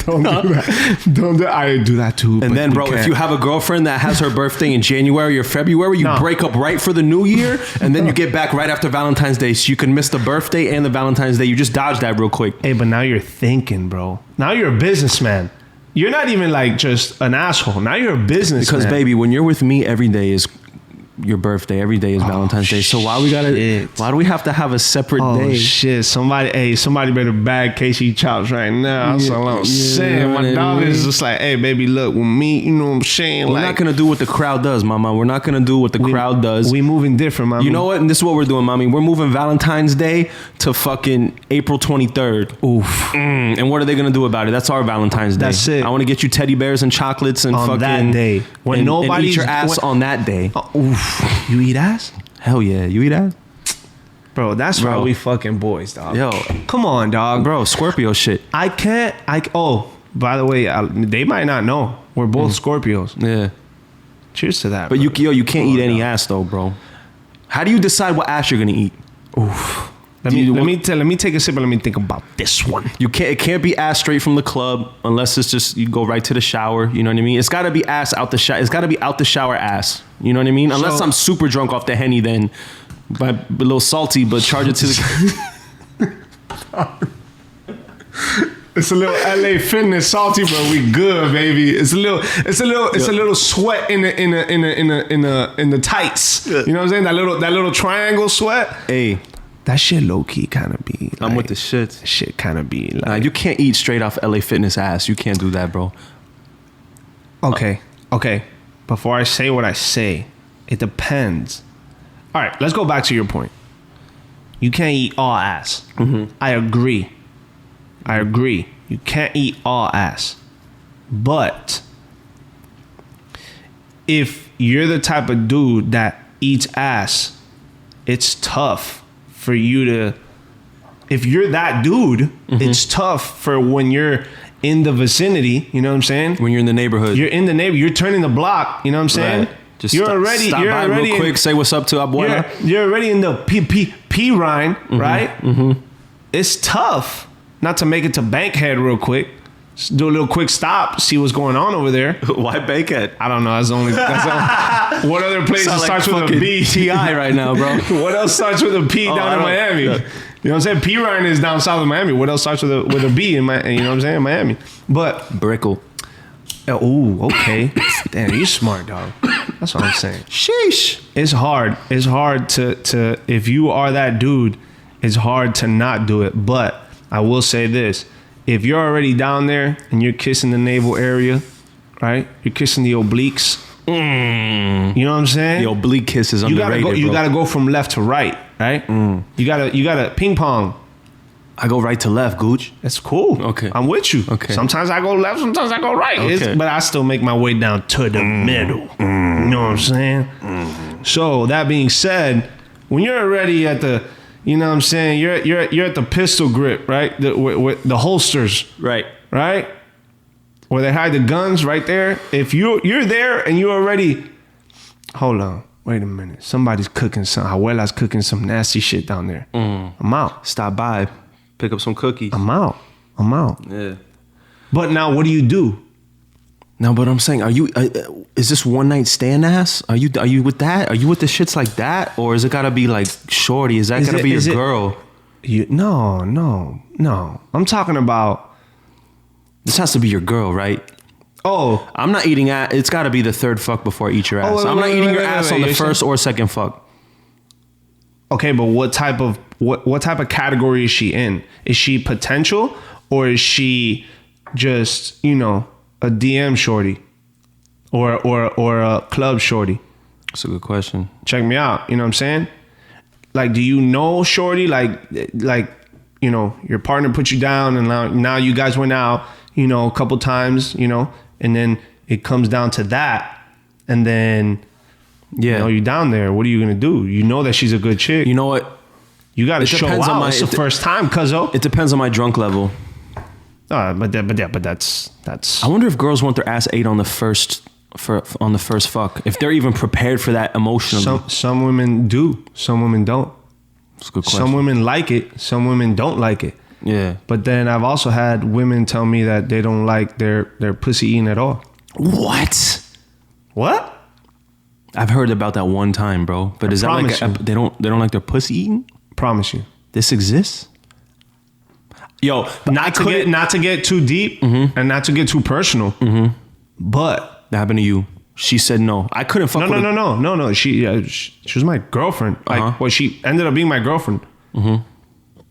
Don't do that. I do that too. And then, bro, if you have a girlfriend that has her birthday in January or February, you break up right for the new year, and then you get back right after Valentine's Day, so you can miss the birthday and the Valentine's Day. You just dodge that real quick. Hey, but now you're thinking, bro. Now you're a businessman. You're not even like just an asshole. Now you're a businessman. Because, baby, when you're with me, every day is your birthday. Every day is Valentine's Day. So why do we have to have a separate day? Oh shit! Somebody better bag Casey Chopz right now. That's all I'm saying. My dog is just like, hey baby, look, with me, you know what I'm saying? We're not gonna do what the crowd does, mama. We're not gonna do what the crowd does. We moving different, mama. You know what? And this is what we're doing, mommy. We're moving Valentine's Day to fucking April 23rd. Oof. And what are they gonna do about it? That's our Valentine's Day. That's it. I want to get you teddy bears and chocolates and on fucking that day when nobody eat your ass on that day. Oof. You eat ass? Hell yeah. You eat ass? Bro, that's why we fucking boys, dog. Yo. Come on, dog. Bro, Scorpio shit. Oh, by the way, they might not know. We're both Scorpios. Yeah. Cheers to that. But you can't eat any ass though, bro. How do you decide what ass you're gonna eat? Oof. Let me take a sip and let me think about this one. It can't be ass straight from the club unless it's just you go right to the shower. You know what I mean? It's got to be ass out the shower. It's got to be out the shower ass. You know what I mean? Unless I'm super drunk off the Henny, then a little salty, but charge it to the. It's a little LA Fitness salty, but we good, baby. It's a little sweat in the tights. You know what I'm saying? That little triangle sweat. Hey. That shit low key kind of be. I'm with the shit. Shit kind of be like. You can't eat straight off LA Fitness ass. You can't do that, bro. Okay. Before I say what I say, it depends. All right, let's go back to your point. You can't eat all ass. I agree. You can't eat all ass. But if you're the type of dude that eats ass, it's tough for you to... If you're that dude, it's tough for when you're in the vicinity, you know what I'm saying? When you're in the neighborhood. You're in the neighborhood. You're turning the block, you know what I'm saying? Right. Just stop by real quick, say what's up to Abuela. You're already in the P Rhine, right? It's tough not to make it to Bankhead real quick. Just do a little quick stop, see what's going on over there. Why Bankhead? I don't know. What other place starts with a B? TI right now, bro. What else starts with a P down in Miami? Yeah. You know what I'm saying? P Ryan is down south of Miami. What else starts with a B in you know what I'm saying? Miami. But Brickle. Oh, okay. Damn, you smart, dog. That's what I'm saying. Sheesh. It's hard. It's hard to if you are that dude, it's hard to not do it. But I will say this. If you're already down there and you're kissing the navel area, right? You're kissing the obliques. You know what I'm saying? The oblique kiss is underrated, you gotta go from left to right, right? You gotta ping pong. I go right to left, Gooch. That's cool. Okay. I'm with you. Okay. Sometimes I go left, sometimes I go right. Okay. But I still make my way down to the middle. You know what I'm saying? So that being said, when you're already at the, you know what I'm saying, you're at the pistol grip, right? With the holsters. Right. Right? Where they hide the guns right there. If you're there and you already, hold on, wait a minute. Somebody's cooking some, Abuela's cooking some nasty shit down there. I'm out. Stop by. Pick up some cookies. I'm out. Yeah. But now what do you do? No, but I'm saying, is this one night stand ass? Are you with that? Are you with the shits like that? Or is it gotta be like shorty? Is that gotta be your girl? No. I'm talking about, this has to be your girl, right? Oh. I'm not eating ass. It's gotta be the third fuck before I eat your ass. I'm not eating your ass on the first or second fuck. Okay, but what type of category is she in? Is she potential or is she just, you know, a DM shorty or a club shorty? That's a good question. Check me out. You know what I'm saying? Like, do you know shorty? Like, you know, your partner put you down and now you guys went out, you know, a couple times, you know, and then it comes down to that. And then, you know, you're down there. What are you going to do? You know that she's a good chick. You know what? You got to show out. It's the first time, cuzzo. It depends on my drunk level. But that's. I wonder if girls want their ass ate on the first fuck. If they're even prepared for that emotionally. Some women do. Some women don't. That's a good question. Some women like it. Some women don't like it. Yeah. But then I've also had women tell me that they don't like their pussy eating at all. What? I've heard about that one time, bro. But is that like they don't like their pussy eaten? Promise you. This exists? Yo, not to get too deep and not to get too personal. But that happened to you. She said no. I couldn't fuck with her. No. She was my girlfriend. Well, she ended up being my girlfriend.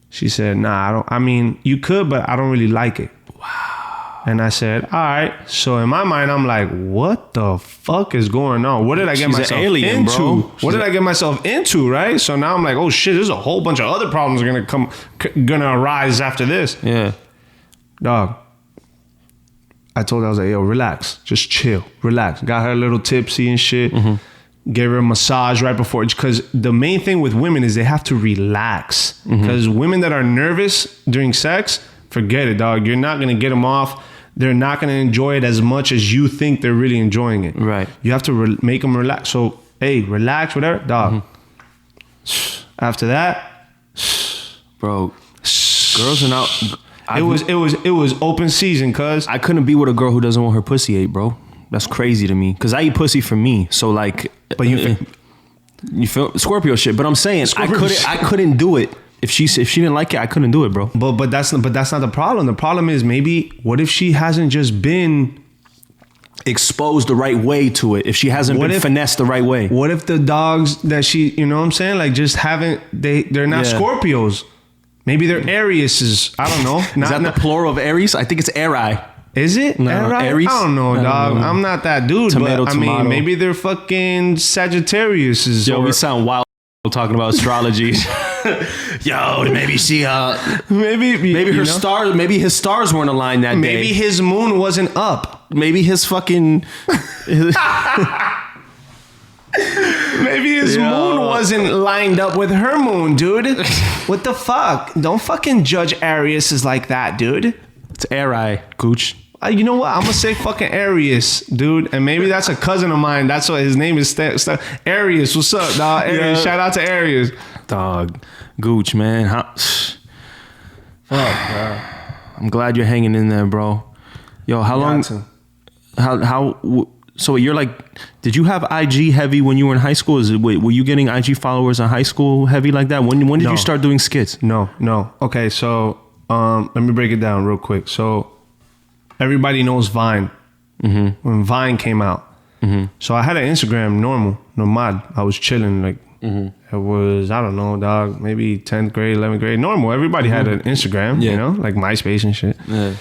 She said, nah, I mean, you could, but I don't really like it. Wow. And I said, all right. So in my mind, I'm like, what the fuck is going on? What did I get myself into? Bro. What did I get myself into, right? So now I'm like, oh shit, there's a whole bunch of other problems gonna arise after this. Yeah. Dog. I told her, I was like, yo, relax. Just chill. Relax. Got her a little tipsy and shit. Gave her a massage right before. Because the main thing with women is they have to relax. Because women that are nervous during sex, forget it, dog. You're not going to get them off. They're not going to enjoy it as much as you think they're really enjoying it. Right. You have to make them relax. So, hey, relax, whatever. Dog. After that. Bro, girls are not... It was open season, cuz. I couldn't be with a girl who doesn't want her pussy ate, bro. That's crazy to me. Cause I eat pussy for me. So like, but you feel Scorpio shit. But I'm saying I couldn't do it. If she didn't like it, I couldn't do it, bro. But that's not the problem. The problem is maybe what if she hasn't just been exposed the right way to it? If she hasn't been finessed the right way. What if the dogs that she, you know what I'm saying? Like just haven't, they're not Scorpios. Maybe they're Ariuses. I don't know. Is that the plural of Aries? I think it's Ari. Is it? No, Aries? I don't know, dog. I'm not that dude. Tomato. I mean, maybe they're fucking Sagittariuses. Yo, we sound wild. talking about astrology. Yo, maybe she maybe her star, maybe his stars weren't aligned that day. Maybe his moon wasn't up. Maybe his fucking maybe his moon wasn't lined up with her moon, dude. What the fuck? Don't fucking judge Aries like that, dude. It's Aries, Gooch. You know what? I'm gonna say fucking Aries, dude. And maybe that's a cousin of mine. That's what his name is. Aries, what's up, dog? Aries, shout out to Aries. Dog, Gooch, man. Fuck, bro. I'm glad you're hanging in there, bro. Yo, how long? So you're like, did you have IG heavy when you were in high school? Were you getting IG followers in high school heavy like that? When did you start doing skits? No. Okay, so let me break it down real quick. So everybody knows Vine. Mm-hmm. When Vine came out. Mm-hmm. So I had an Instagram normal. I was chilling. Like, it was, I don't know, dog, maybe 10th grade, 11th grade. Normal. Everybody had an Instagram, you know, like MySpace and shit. Yeah.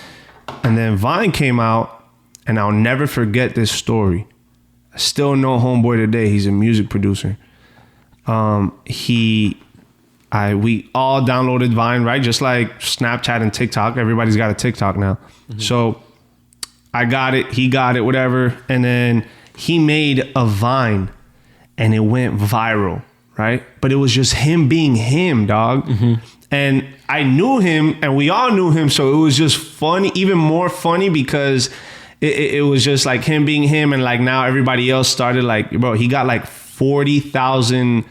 And then Vine came out, and I'll never forget this story. I still know homeboy today. He's a music producer. We all downloaded Vine, right? Just like Snapchat and TikTok. Everybody's got a TikTok now. Mm-hmm. So I got it. He got it, whatever. And then he made a Vine, and it went viral, right? But it was just him being him, dog. Mm-hmm. And I knew him, and we all knew him. So it was just funny, even more funny, because it was just like him being him. And like now everybody else started like, bro, he got like 40,000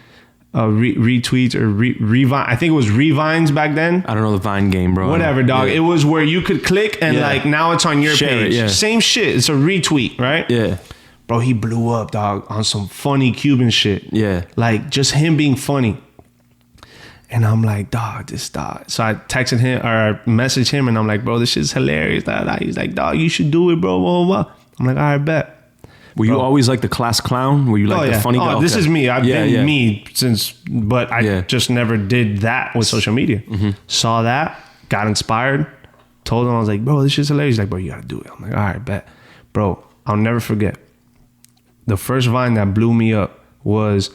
retweets or revine. I think it was revines back then. I don't know the Vine game, bro. Whatever, dog. Yeah. It was where you could click and like now it's on your page. Yeah. Same shit. It's a retweet, right? Yeah. Bro, he blew up, dog, on some funny Cuban shit. Yeah. Like just him being funny. And I'm like, dog, this dog. So I texted him or I messaged him and I'm like, bro, this shit's hilarious. He's like, dog, you should do it, bro. Blah, blah, blah. I'm like, all right, bet. Were you always like the class clown? Were you like the funny guy? Oh, this is me. I've been me since, but I just never did that with social media. Mm-hmm. Saw that, got inspired, told him, I was like, bro, this shit's hilarious. He's like, bro, you gotta do it. I'm like, all right, bet. Bro, I'll never forget. The first Vine that blew me up was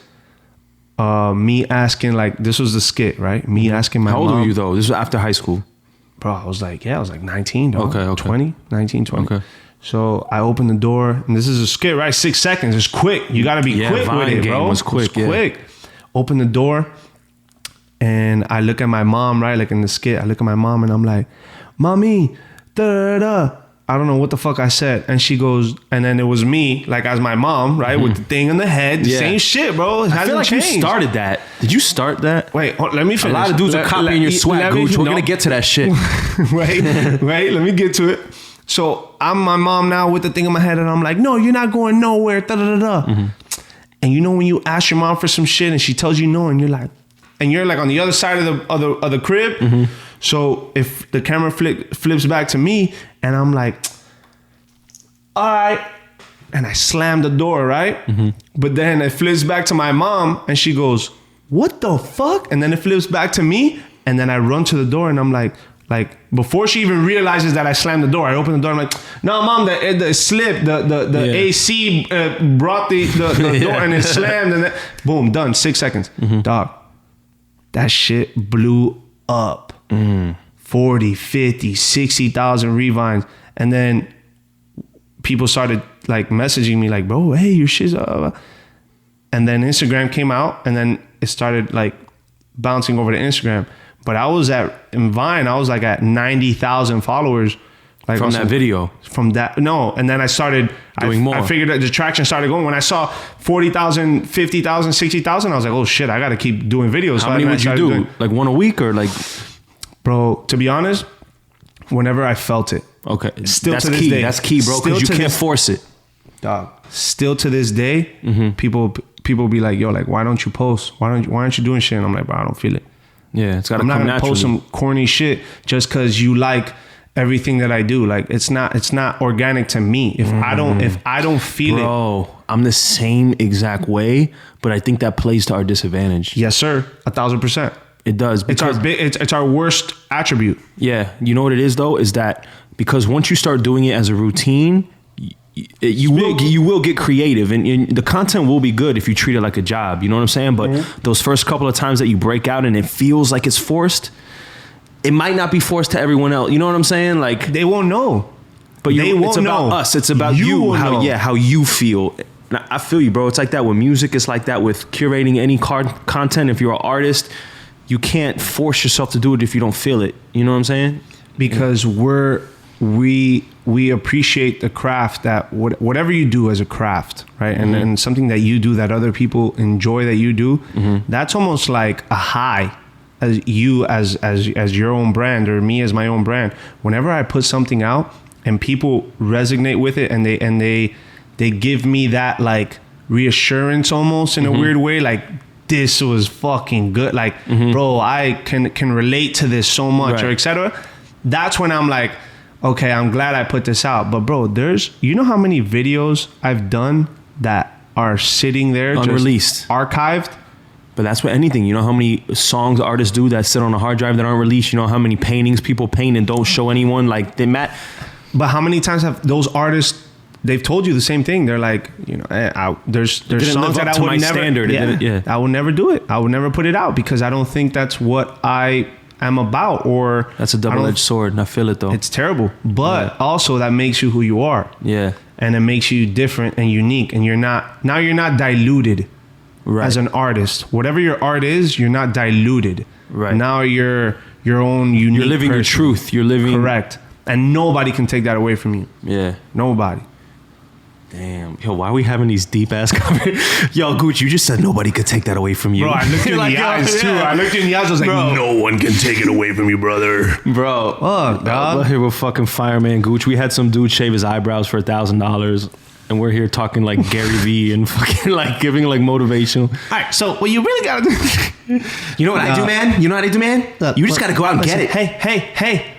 me asking, like, this was the skit, right? Me asking my mom. How old were you though? This was after high school. Bro, I was like 19, dog. Okay. 20, 19, 20. Okay. So I opened the door, and this is a skit, right? 6 seconds. It's quick. You got to be quick with it, bro. Was quick. It was quick. Open the door, and I look at my mom, right? Like in the skit, I look at my mom, and I'm like, Mommy, da-da-da. I don't know what the fuck I said. And she goes, and then it was me, like as my mom, right? Mm-hmm. With the thing on the head. Yeah. Same shit, bro. It hasn't changed. You started that. Did you start that? Wait, let me finish. A lot of dudes are copying your swag, Gooch. We're going to get to that shit. Right? Let me get to it. So I'm my mom now with the thing in my head, and I'm like, no, you're not going nowhere. Da-da-da-da. Mm-hmm. And you know when you ask your mom for some shit and she tells you no, and you're like on the other side of the crib. Mm-hmm. So if the camera flips back to me, and I'm like, all right, and I slam the door, right? Mm-hmm. But then it flips back to my mom, and she goes, what the fuck? And then it flips back to me, and then I run to the door, and I'm like before she even realizes that I slammed the door, I open the door. I'm like, no, mom, the slip, the AC brought the door and it slammed, and boom, done. 6 seconds. Mm-hmm. Dog, that shit blew up. 40, 50, 60,000 revines. And then people started like messaging me like, bro, hey, your shit's up. And then Instagram came out, and then it started like bouncing over to Instagram. But in Vine, I was like at 90,000 followers. Like from that video? From that, no. And then I started doing more. I figured that the traction started going. When I saw 40,000, 50,000, 60,000, I was like, oh shit, I got to keep doing videos. How many would you do? Like one a week or like? Bro, to be honest, whenever I felt it. Okay. Still to this day. That's key, bro, because you can't force it. Dog. Still to this day, people be like, yo, like, why don't you post? Why aren't you doing shit? And I'm like, bro, I don't feel it. Yeah, it's got to come naturally. I'm not gonna post some corny shit just because you like everything that I do. Like it's not organic to me. If I don't feel it, bro, I'm the same exact way, but I think that plays to our disadvantage. Yes, sir, 1,000%. It does. It's our worst attribute. Yeah, you know what it is though, is that because once you start doing it as a routine, you will get creative, and the content will be good if you treat it like a job. You know what I'm saying? But those first couple of times that you break out and it feels like it's forced, it might not be forced to everyone else. You know what I'm saying? Like they won't know. But it's about us. It's about you. How you feel. I feel you, bro. It's like that with music. It's like that with curating any content. If you're an artist, you can't force yourself to do it if you don't feel it. You know what I'm saying? Because we appreciate the craft, that whatever you do as a craft, right? And something that you do that other people enjoy that you do, that's almost like a high as you as your own brand, or me as my own brand. Whenever I put something out and people resonate with it, and they give me that like reassurance almost in a weird way, like this was fucking good, like bro, I can relate to this so much, or etc. That's when I'm like, okay, I'm glad I put this out. But bro, you know how many videos I've done that are sitting there unreleased, just archived? But that's what anything, you know how many songs artists do that sit on a hard drive that aren't released? You know how many paintings people paint and don't show anyone? Like But how many times have those artists, they've told you the same thing? They're like, you know, there's songs that I would never, I will never do it. I would never put it out because I don't think that's what I am about. Or that's a double-edged sword, and I feel it though. It's terrible, but also that makes you who you are. Yeah, and it makes you different and unique, and you're not diluted as an artist. Whatever your art is, you're not diluted. Right now, you're your own unique. You're living your truth. You're living correct. And nobody can take that away from you. Yeah. Nobody. Damn. Yo, why are we having these deep ass conversations? Yo, Gucci, you just said nobody could take that away from you. Bro, I looked you in the eyes too. I looked you in the eyes. I was like, no one can take it away from you, brother. Bro. Fuck, dog. We're here with fucking Fireman Gucci. We had some dude shave his eyebrows for $1,000. And we're here talking like Gary Vee and fucking like giving like motivational. All right, so what you really gotta do. You know what I do, man? You know what I do, man? You just gotta go out and get it. Hey.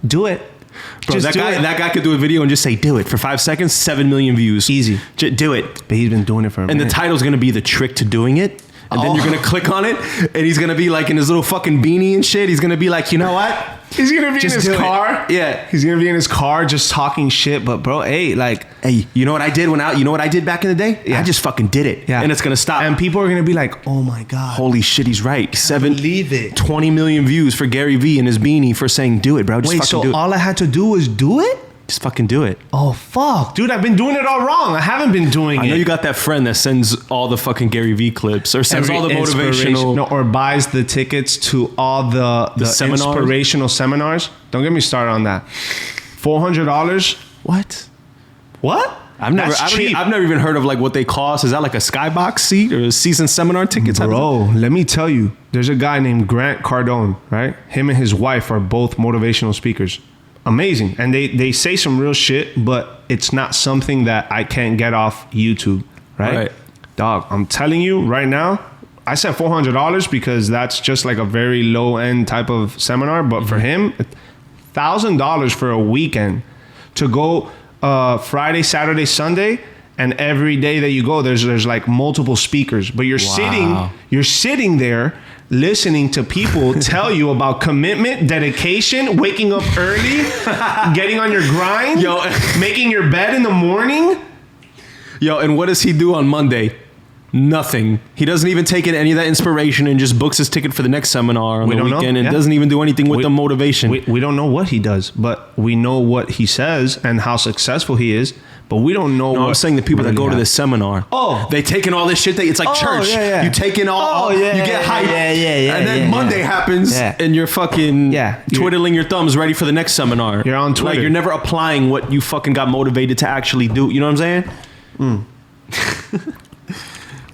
Do it. Bro, that guy could do a video and just say, do it. For 5 seconds, 7 million views. Easy. Do it. But he's been doing it for a minute. And the title's going to be the trick to doing it. And then you're going to click on it. And he's going to be like in his little fucking beanie and shit. He's going to be like, you know what? He's going to be just in his car. Yeah. He's going to be in his car just talking shit. But bro, hey, you know what I did you know what I did back in the day? Yeah. I just fucking did it. Yeah. And it's going to stop. And people are going to be like, oh my God. Holy shit, he's right. Believe it. 20 million views for Gary Vee and his beanie for saying, do it, bro. Just fucking do it. All I had to do was do it? Just fucking do it. Oh, fuck. Dude, I've been doing it all wrong. I haven't been doing it. I know you got that friend that sends all the fucking Gary Vee clips or sends all the motivational. No, or buys the tickets to all the inspirational seminars. Don't get me started on that. $400. What? I've never even heard of like what they cost. Is that like a skybox seat or a season seminar tickets? Bro, let me tell you. There's a guy named Grant Cardone, right? Him and his wife are both motivational speakers. Amazing. And they say some real shit, but it's not something that I can't get off YouTube, right? Dog, I'm telling you right now, I said $400 because that's just like a very low end type of seminar. But for him, $1,000 for a weekend to go Friday, Saturday, Sunday, and every day that you go, there's like multiple speakers. But you're sitting there listening to people tell you about commitment, dedication, waking up early, getting on your grind, making your bed in the morning. And what does he do on Monday? Nothing. He doesn't even take in any of that inspiration and just books his ticket for the next seminar on the weekend and doesn't even do anything with the motivation. We don't know what he does, but we know what he says and how successful he is. But we don't know. No, I'm saying the people that go to this seminar. Oh, they take in all this shit. It's like church. Yeah. You take in all. You get hyped. And then Monday happens, and you're fucking twiddling your thumbs, ready for the next seminar. You're on Twitter. Like you're never applying what you fucking got motivated to actually do. You know what I'm saying?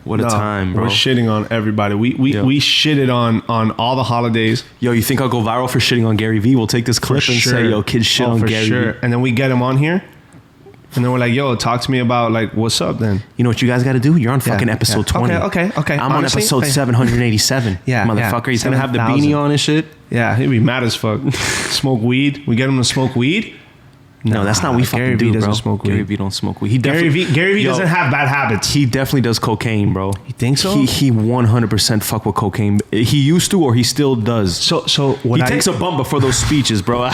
What a time, bro. We're shitting on everybody. We shitted on all the holidays. Yo, you think I'll go viral for shitting on Gary Vee? We'll take this clip and say, yo, kids shit on Gary Vee. And then we get him on here. And then we're like, yo, talk to me about like, what's up then? You know what you guys got to do? You're on fucking episode 20. Okay. I'm on episode 787. Motherfucker. He's going to have the beanie on and shit. Yeah, he'd be mad as fuck. Smoke weed. We get him to smoke weed. No, that's not what we fucking do, bro. Smoke weed. Gary Vee don't smoke weed. Gary Vee doesn't have bad habits. He definitely does cocaine, bro. You think so? He 100% fuck with cocaine. He used to, or he still does. So what he takes a bump before those speeches, bro.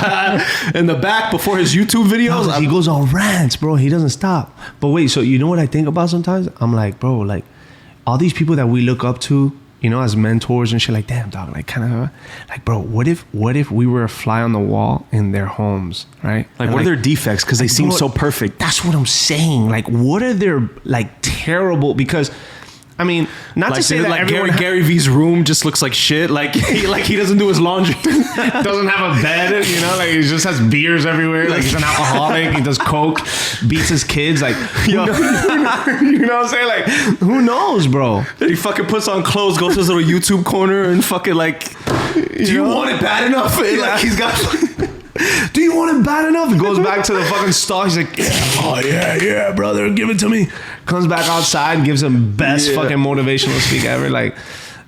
In the back before his YouTube videos, he goes on rants, bro. He doesn't stop. But wait, so you know what I think about sometimes? I'm like, bro, like all these people that we look up to, you know, as mentors and shit, like, damn, dog, like, kind of, like, bro, what if we were a fly on the wall in their homes, right? Like, what are their defects? Because they seem so perfect. That's what I'm saying. Like, what are their, like, terrible, because, I mean, not like, to say that like everyone... Gary Vee's room just looks like shit. Like he doesn't do his laundry. Doesn't have a bed, you know? Like, he just has beers everywhere. Like, he's an alcoholic. He does coke. Beats his kids. Like, yo, you know what I'm saying? Like, who knows, bro? Then he fucking puts on clothes, goes to his little YouTube corner and fucking like, do you want it bad enough? Yeah. Like, he's got... Do you want it bad enough? He goes back to the fucking stall. He's like, oh, yeah, brother. Give it to me. Comes back outside, gives him best fucking motivational speak ever. Like,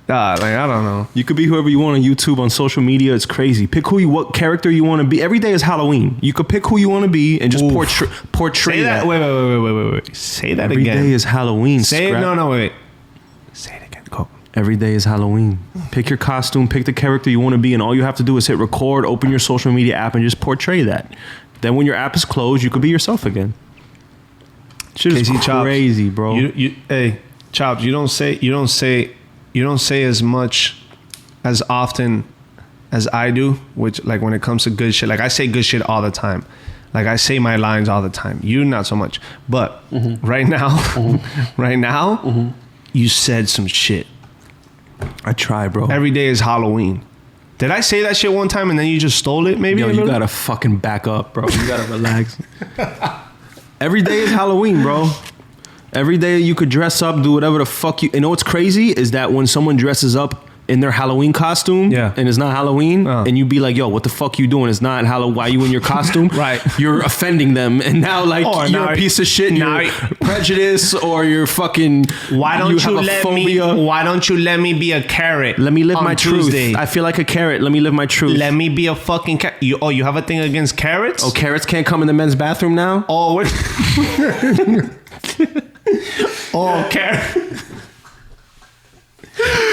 I don't know. You could be whoever you want on YouTube, on social media. It's crazy. Pick what character you want to be. Every day is Halloween. You could pick who you want to be and just portray that. Wait. Say that Every again. Every day is Halloween. Say it. No, wait. Say it again. Go. Every day is Halloween. Pick your costume, pick the character you want to be, and all you have to do is hit record, open your social media app, and just portray that. Then when your app is closed, you could be yourself again. Shit is crazy, bro. Hey, Chopz, you don't say as much as often as I do, which, like, when it comes to good shit, like, I say good shit all the time. Like, I say my lines all the time. You not so much. But right now, you said some shit. I try, bro. Every day is Halloween. Did I say that shit one time and then you just stole it, maybe? Yo, you gotta fucking back up, bro. You gotta relax. Every day is Halloween, bro. Every day you could dress up, do whatever the fuck you... You know what's crazy? Is that when someone dresses up in their Halloween costume and it's not Halloween, and you be like, yo, what the fuck you doing? It's not Halloween. Why are you in your costume? Right. You're offending them. And now, like, you're a piece of shit. You're prejudice, or you're fucking... Why don't you let me be a carrot? Let me live my Tuesday. truth. I feel like a carrot. Let me live my truth. Let me be a fucking carrot. You have a thing against carrots? Oh, carrots can't come in the men's bathroom now? Oh, what? Oh, carrot.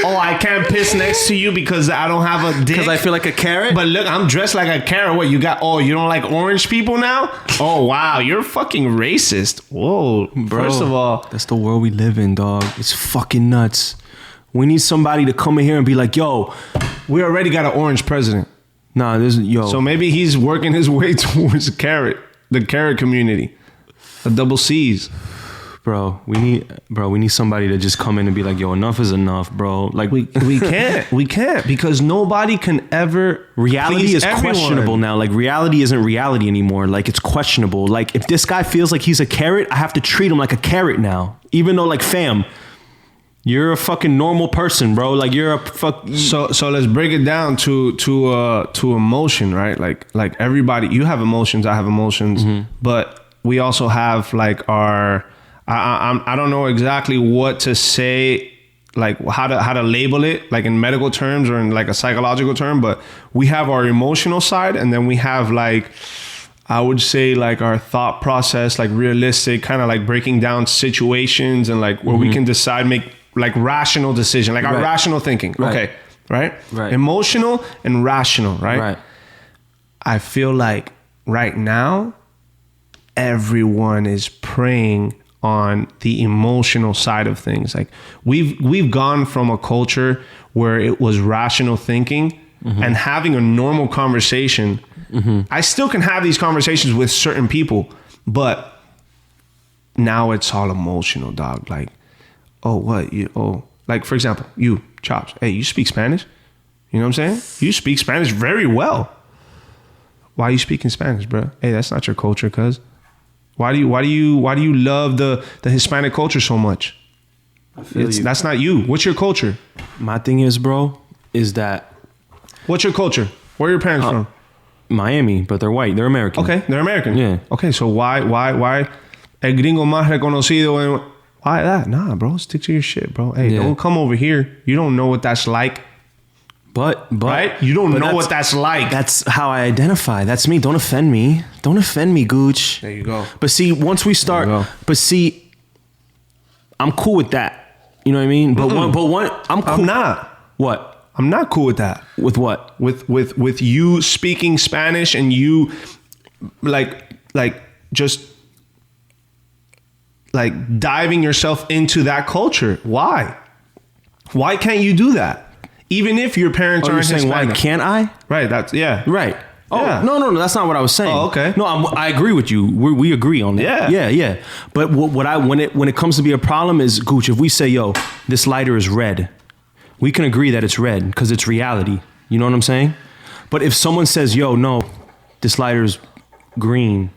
Oh, I can't piss next to you because I don't have a dick. Because I feel like a carrot? But look, I'm dressed like a carrot. What, you got... Oh, you don't like orange people now? Oh, wow. You're fucking racist. Whoa. Bro, first of all... That's the world we live in, dog. It's fucking nuts. We need somebody to come in here and be like, yo... We already got an orange president. Nah, this is... Yo. So maybe he's working his way towards the carrot community. The double C's. Bro, we need somebody to just come in and be like, yo, enough is enough, bro. Like, we can't because nobody can ever... Reality is questionable now. Like, reality isn't reality anymore. Like, it's questionable. Like, if this guy feels like he's a carrot, I have to treat him like a carrot now. Even though, like, fam, you're a fucking normal person, bro. Like, you're a fuck... So let's break it down to emotion, right? Like everybody, you have emotions, I have emotions, but we also have, like, our... I don't know exactly what to say, like how to label it, like in medical terms or in like a psychological term, but we have our emotional side, and then we have, like, I would say, like, our thought process, like realistic, kind of like breaking down situations and like where we can decide, make like rational decision, like our rational thinking. Right. Okay. Right? Emotional and rational, right? I feel like right now everyone is preying on the emotional side of things. Like, we've gone from a culture where it was rational thinking and having a normal conversation. I still can have these conversations with certain people, but now it's all emotional, dog. Like, oh, what? Like, for example, you, Chopz, hey, you speak Spanish? You know what I'm saying? You speak Spanish very well. Why are you speaking Spanish, bro? Hey, that's not your culture, cuz. Why do you love the Hispanic culture so much? That's not you. What's your culture? My thing is, bro, is that... What's your culture? Where are your parents from? Miami, but they're white. They're American. Okay, they're American. Yeah. Okay, so why el gringo más reconocido? Why that? Nah, bro, stick to your shit, bro. Hey, don't come over here. You don't know what that's like. But right? You don't know what that's like. That's how I identify. That's me. Don't offend me. Don't offend me, Gooch. There you go. But see, once we start, I'm cool with that. You know what I mean? But I'm cool. I'm not. What? I'm not cool with that. With what? With you speaking Spanish and you just diving yourself into that culture. Why? Why can't you do that? Even if your parents aren't saying Hispanic. why can't I? Right. Right. Oh, yeah. No, that's not what I was saying. Oh, okay. No, I agree with you. We agree on that. Yeah. But when it comes to be a problem is, Gooch, if we say, yo, this lighter is red, we can agree that it's red because it's reality. You know what I'm saying? But if someone says, yo, no, this lighter is green,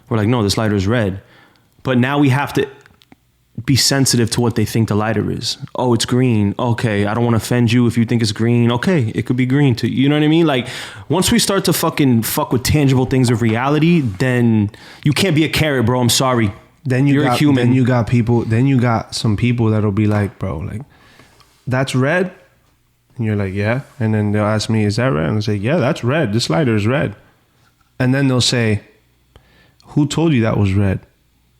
we're like, no, this lighter is red. But now we have to be sensitive to what they think the lighter is. Oh, it's green. Okay, I don't want to offend you if you think it's green. Okay, it could be green too. You know what I mean? Like, once we start to fuck with tangible things of reality, then you can't be a carrot, bro. I'm sorry. Then you're a human. Then you got some people that'll be like, bro, like, that's red? And you're like, yeah. And then they'll ask me, is that red? And I'll say, yeah, that's red. This lighter is red. And then they'll say, who told you that was red?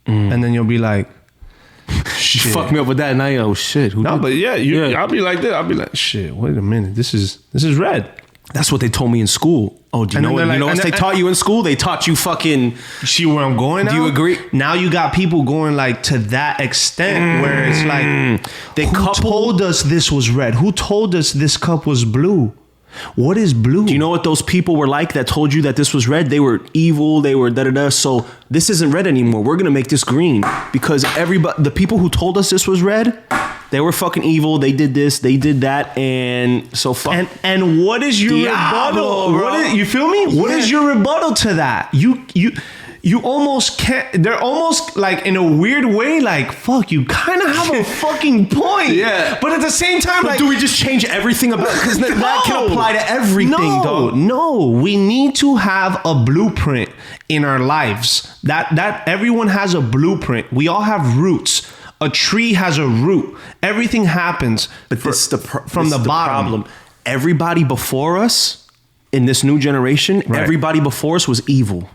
And then you'll be like, shit. You fucked me up with that, and I shit. No, but I'll be like that. I'll be like, shit. Wait a minute. This is red. That's what they told me in school. Oh, do you know what? You know what they taught you in school? They taught you fucking. You see where I'm going now? Do you agree? Now you got people going like to that extent where it's like, who told us this was red? Who told us this cup was blue? What is blue? Do you know what those people were like that told you that this was red? They were evil. They were da-da-da. So this isn't red anymore. We're going to make this green because the people who told us this was red, they were fucking evil. They did this. They did that. And so fuck. And what is your rebuttal? You feel me? What is your rebuttal to that? You almost can't. They're almost like in a weird way, like, fuck, you kind of have a fucking point. Yeah. But at the same time, but do we just change everything about it? Because that can apply to everything, dog. No, we need to have a blueprint in our lives. That everyone has a blueprint. We all have roots. A tree has a root. Everything happens from the bottom. Problem. Everybody before us in this new generation, everybody before us was evil.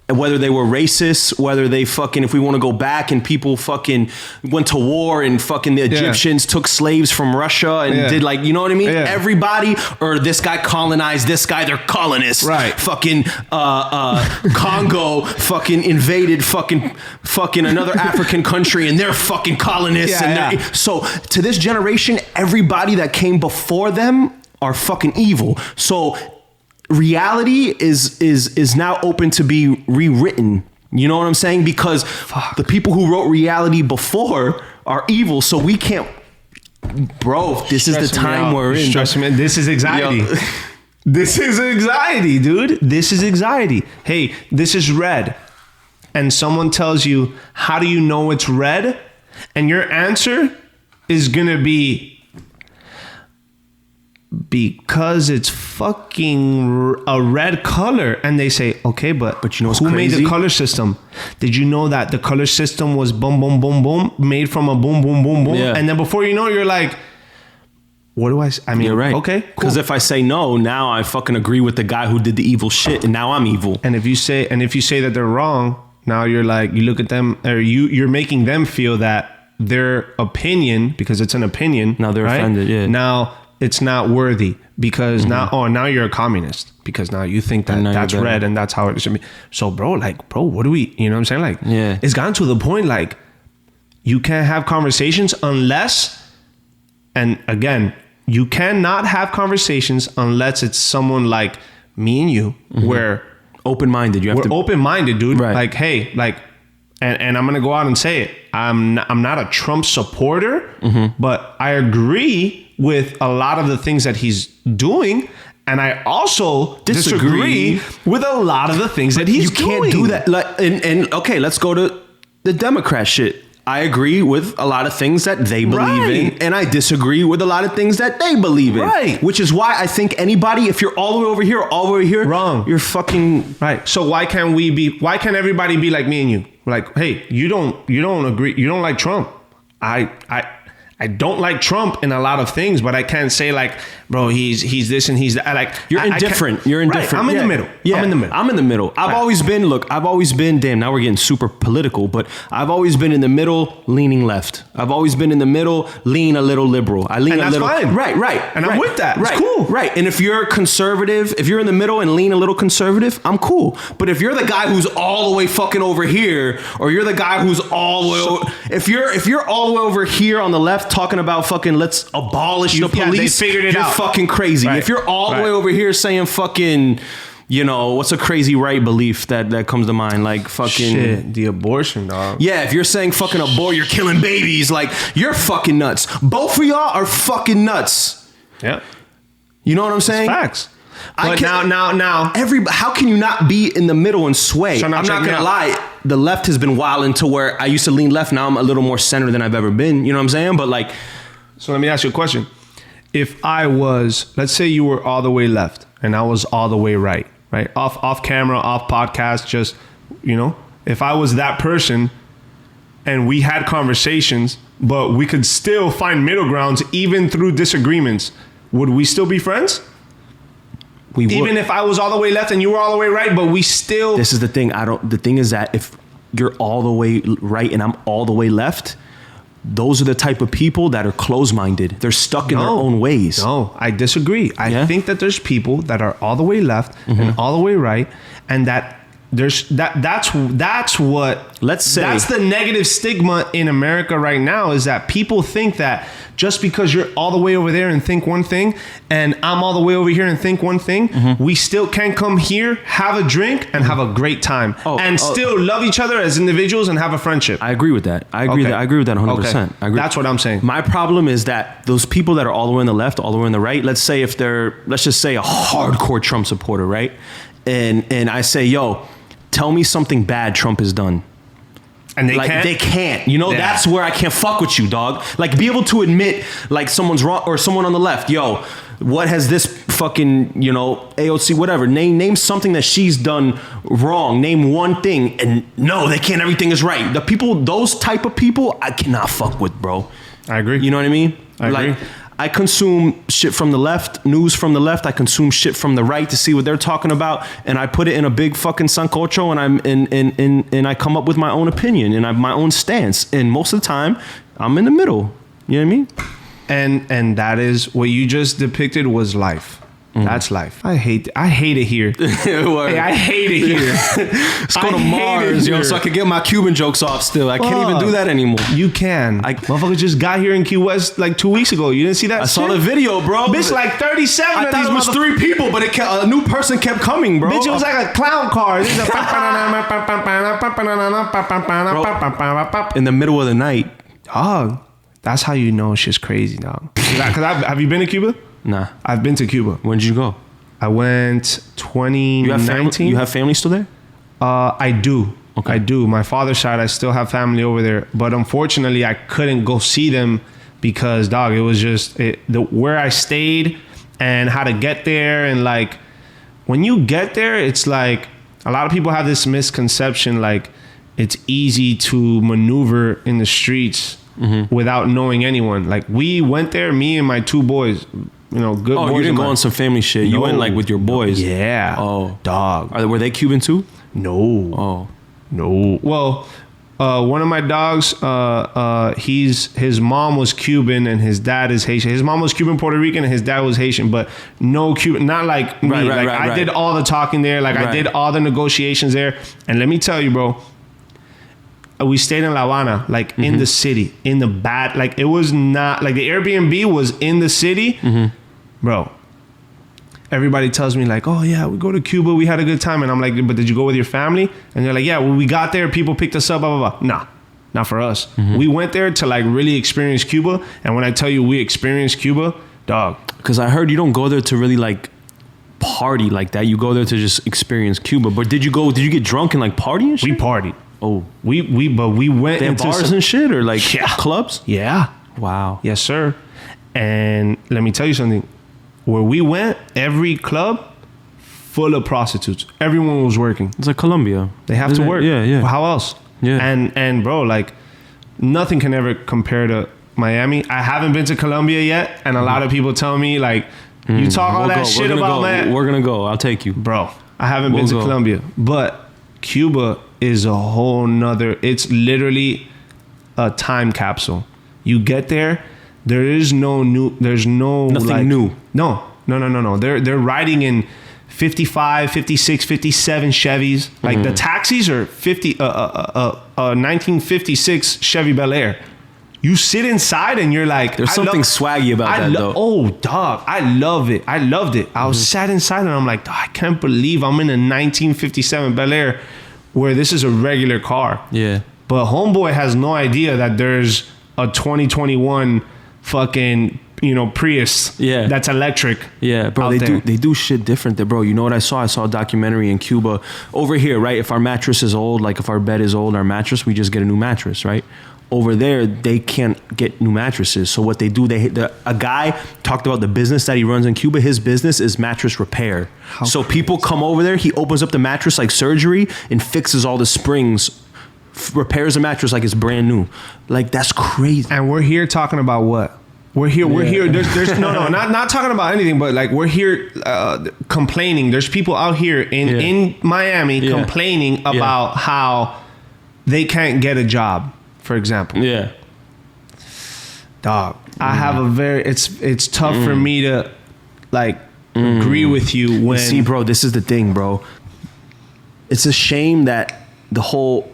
Whether they were racist, whether they fucking, if we want to go back and people fucking went to war and fucking the Egyptians took slaves from Russia and did like, you know what I mean? Yeah. Everybody, or this guy colonized this guy, they're colonists. Right. Fucking Congo fucking invaded fucking another African country and they're fucking colonists. So to this generation, everybody that came before them are fucking evil. So reality is now open to be rewritten. You know what I'm saying? Because the people who wrote reality before are evil, so we can't. Bro, this is the time we're in. Trust me, this is anxiety. This is anxiety, dude. This is anxiety. Hey, this is red. And someone tells you, how do you know it's red? And your answer is gonna be, because it's fucking a red color. And they say, okay, but you know what's who crazy? made the color system? Did you know that the color system was boom, boom, boom, boom, made from a boom, boom, boom, boom? Yeah. And then before you know, you're like, what do I mean, you're right. Okay, cool. Because if I say no, now I fucking agree with the guy who did the evil shit, and now I'm evil. And if you say that they're wrong, now you're like, you look at them, or you're making them feel that their opinion, because it's an opinion. Now they're offended. Yeah. Now it's not worthy because now you're a communist because now you think that that's red and that's how it should be. So bro, what do we, you know what I'm saying? Like, it's gotten to the point, like, you can't have conversations unless, and again, you cannot have conversations unless it's someone like me and you, where open-minded. We're open-minded, dude. Right. Like, hey, like, and I'm gonna go out and say it. I'm not a Trump supporter, but I agree with a lot of the things that he's doing, and I also disagree with a lot of the things that he's doing. You can't do that. Like, and okay, let's go to the Democrat shit. I agree with a lot of things that they believe in, and I disagree with a lot of things that they believe in. Right. Which is why I think anybody, if you're all the way over here, all the way here, wrong. You're fucking right. So why can't everybody be like me and you? Like, hey, you don't agree, you don't like Trump. I don't like Trump in a lot of things, but I can't say like, bro, he's this and he's that. Like you're indifferent. You're indifferent. Right. I'm in the middle. Yeah. I'm in the middle. I'm in the middle. I've always been, damn, now we're getting super political, but I've always been in the middle, leaning left. I've always been in the middle, lean a little liberal. I lean a little. Fine. Right. And I'm with that. Right. It's cool. Right. And if you're conservative, if you're in the middle and lean a little conservative, I'm cool. But if you're the guy who's all the way fucking over here, or you're the guy who's all the way over, if you're all the way over here on the left talking about fucking let's abolish the police, they figured it you're out. fucking crazy. Right. If you're all the way over here saying fucking, you know, what's a crazy right belief that comes to mind? Like fucking shit, the abortion, dog. Yeah, if you're saying fucking abort, you're killing babies, like you're fucking nuts. Both of y'all are fucking nuts. Yeah. You know what I'm saying? It's facts. But now how can you not be in the middle and sway? So I'm not check me gonna out. lie, the left has been wilding to where I used to lean left, now I'm a little more center than I've ever been. You know what I'm saying? But like, so let me ask you a question. If I was, let's say you were all the way left and I was all the way right? Off camera, off podcast, just, you know, if I was that person and we had conversations, but we could still find middle grounds even through disagreements, would we still be friends? we would. Even if I was all the way left and you were all the way right, but we still... This is the thing. The thing is that if you're all the way right and I'm all the way left, those are the type of people that are closed-minded. They're stuck in their own ways. No, I disagree. I think that there's people that are all the way left and all the way right, and that there's that's what, let's say, that's the negative stigma in America right now, is that people think that just because you're all the way over there and think one thing and I'm all the way over here and think one thing, we still can come here, have a drink and have a great time and still love each other as individuals and have a friendship. I agree with that. I agree with that 100%. Okay. I agree. That's what I'm saying. My problem is that those people that are all the way on the left, all the way on the right, let's say if they're, let's just say a hardcore Trump supporter, right? And I say, yo, tell me something bad Trump has done. And they can't. You know, that's where I can't fuck with you, dog. Like, be able to admit, like, someone's wrong, or someone on the left, yo, what has this fucking, you know, AOC, whatever, name something that she's done wrong. Name one thing. And no, they can't. Everything is right. The people, those type of people, I cannot fuck with, bro. I agree. You know what I mean? I agree. I consume shit from the left, news from the left. I consume shit from the right to see what they're talking about, and I put it in a big fucking sancocho, and I come up with my own opinion and I have my own stance. And most of the time, I'm in the middle. You know what I mean? And that is what you just depicted was life. That's life. I hate it here. Hey, I hate it here. Let's go to Mars, yo, so I can get my Cuban jokes off still. I can't even do that anymore. You can. Motherfucker just got here in Key West like 2 weeks ago. You didn't see that? I saw the video, bro. Bitch, like 37. I thought it was 3 people, but a new person kept coming, bro. Bitch, it was like a clown car. In the middle of the night. Dog, that's how you know shit's crazy, dog. Have you been to Cuba? Nah. I've been to Cuba. When did you go? I went 2019. You have family still there? I do. Okay. I do. My father's side, I still have family over there. But unfortunately, I couldn't go see them because, dog, it was just where I stayed and how to get there. And, like, when you get there, it's like a lot of people have this misconception, like, it's easy to maneuver in the streets without knowing anyone. Like, we went there, me and my 2 boys. You know, good boys. Oh, you didn't go on some family shit. You went like with your boys. Yeah. Oh, dog. Were they Cuban too? No. Oh, no. Well, one of my dogs, his mom was Cuban and his dad is Haitian. His mom was Cuban, Puerto Rican, and his dad was Haitian, but no Cuban. Not like me. Right, I did all the talking there. Like I did all the negotiations there. And let me tell you, bro. We stayed in La Habana, like in the city, in the bad, like it was not, like the Airbnb was in the city, bro. Everybody tells me like, oh yeah, we go to Cuba, we had a good time. And I'm like, but did you go with your family? And they're like, yeah, when we got there, people picked us up, blah, blah, blah. Nah, not for us. We went there to like really experience Cuba. And when I tell you we experienced Cuba, dog. Because I heard you don't go there to really like party like that. You go there to just experience Cuba. But did you get drunk and like party and shit? We partied. Oh, we went into bars and shit or like clubs? Yeah. Wow. Yes, sir. And let me tell you something. Where we went, every club full of prostitutes. Everyone was working. It's like Colombia. They have to work. Yeah. How else? Yeah. And bro, like nothing can ever compare to Miami. I haven't been to Colombia yet, and a lot of people tell me like, you talk all that shit about man. We're gonna go. I'll take you, bro. I haven't been to Colombia, but Cuba is a whole nother. It's literally a time capsule. You get there, there is no new. There's no nothing new. No. They're riding in 55, 56, 57 Chevys. Like the taxis are 1956 Chevy Bel Air. You sit inside and you're like, there's something swaggy about that though. Oh, dog, I love it. I loved it. I was sat inside and I'm like, I can't believe I'm in a 1957 Bel Air where this is a regular car. Yeah. But homeboy has no idea that there's a 2021 fucking, Prius. Yeah. That's electric. Yeah, bro. They do shit different there, bro. You know what I saw? I saw a documentary in Cuba. Over here, right? If our mattress is old, like if our bed is old, our mattress, we just get a new mattress, right? Over there, they can't get new mattresses. So what they do, a guy talked about the business that he runs in Cuba. His business is mattress repair. So people come over there, he opens up the mattress like surgery and fixes all the springs, repairs the mattress like it's brand new. Like, that's crazy. And we're here talking about what? We're here. There's not talking about anything, but like we're here complaining. There's people out here in Miami complaining about how they can't get a job, for example. Yeah. Dog, I have it's tough for me to like agree with you when. See, bro, this is the thing, bro. It's a shame that the whole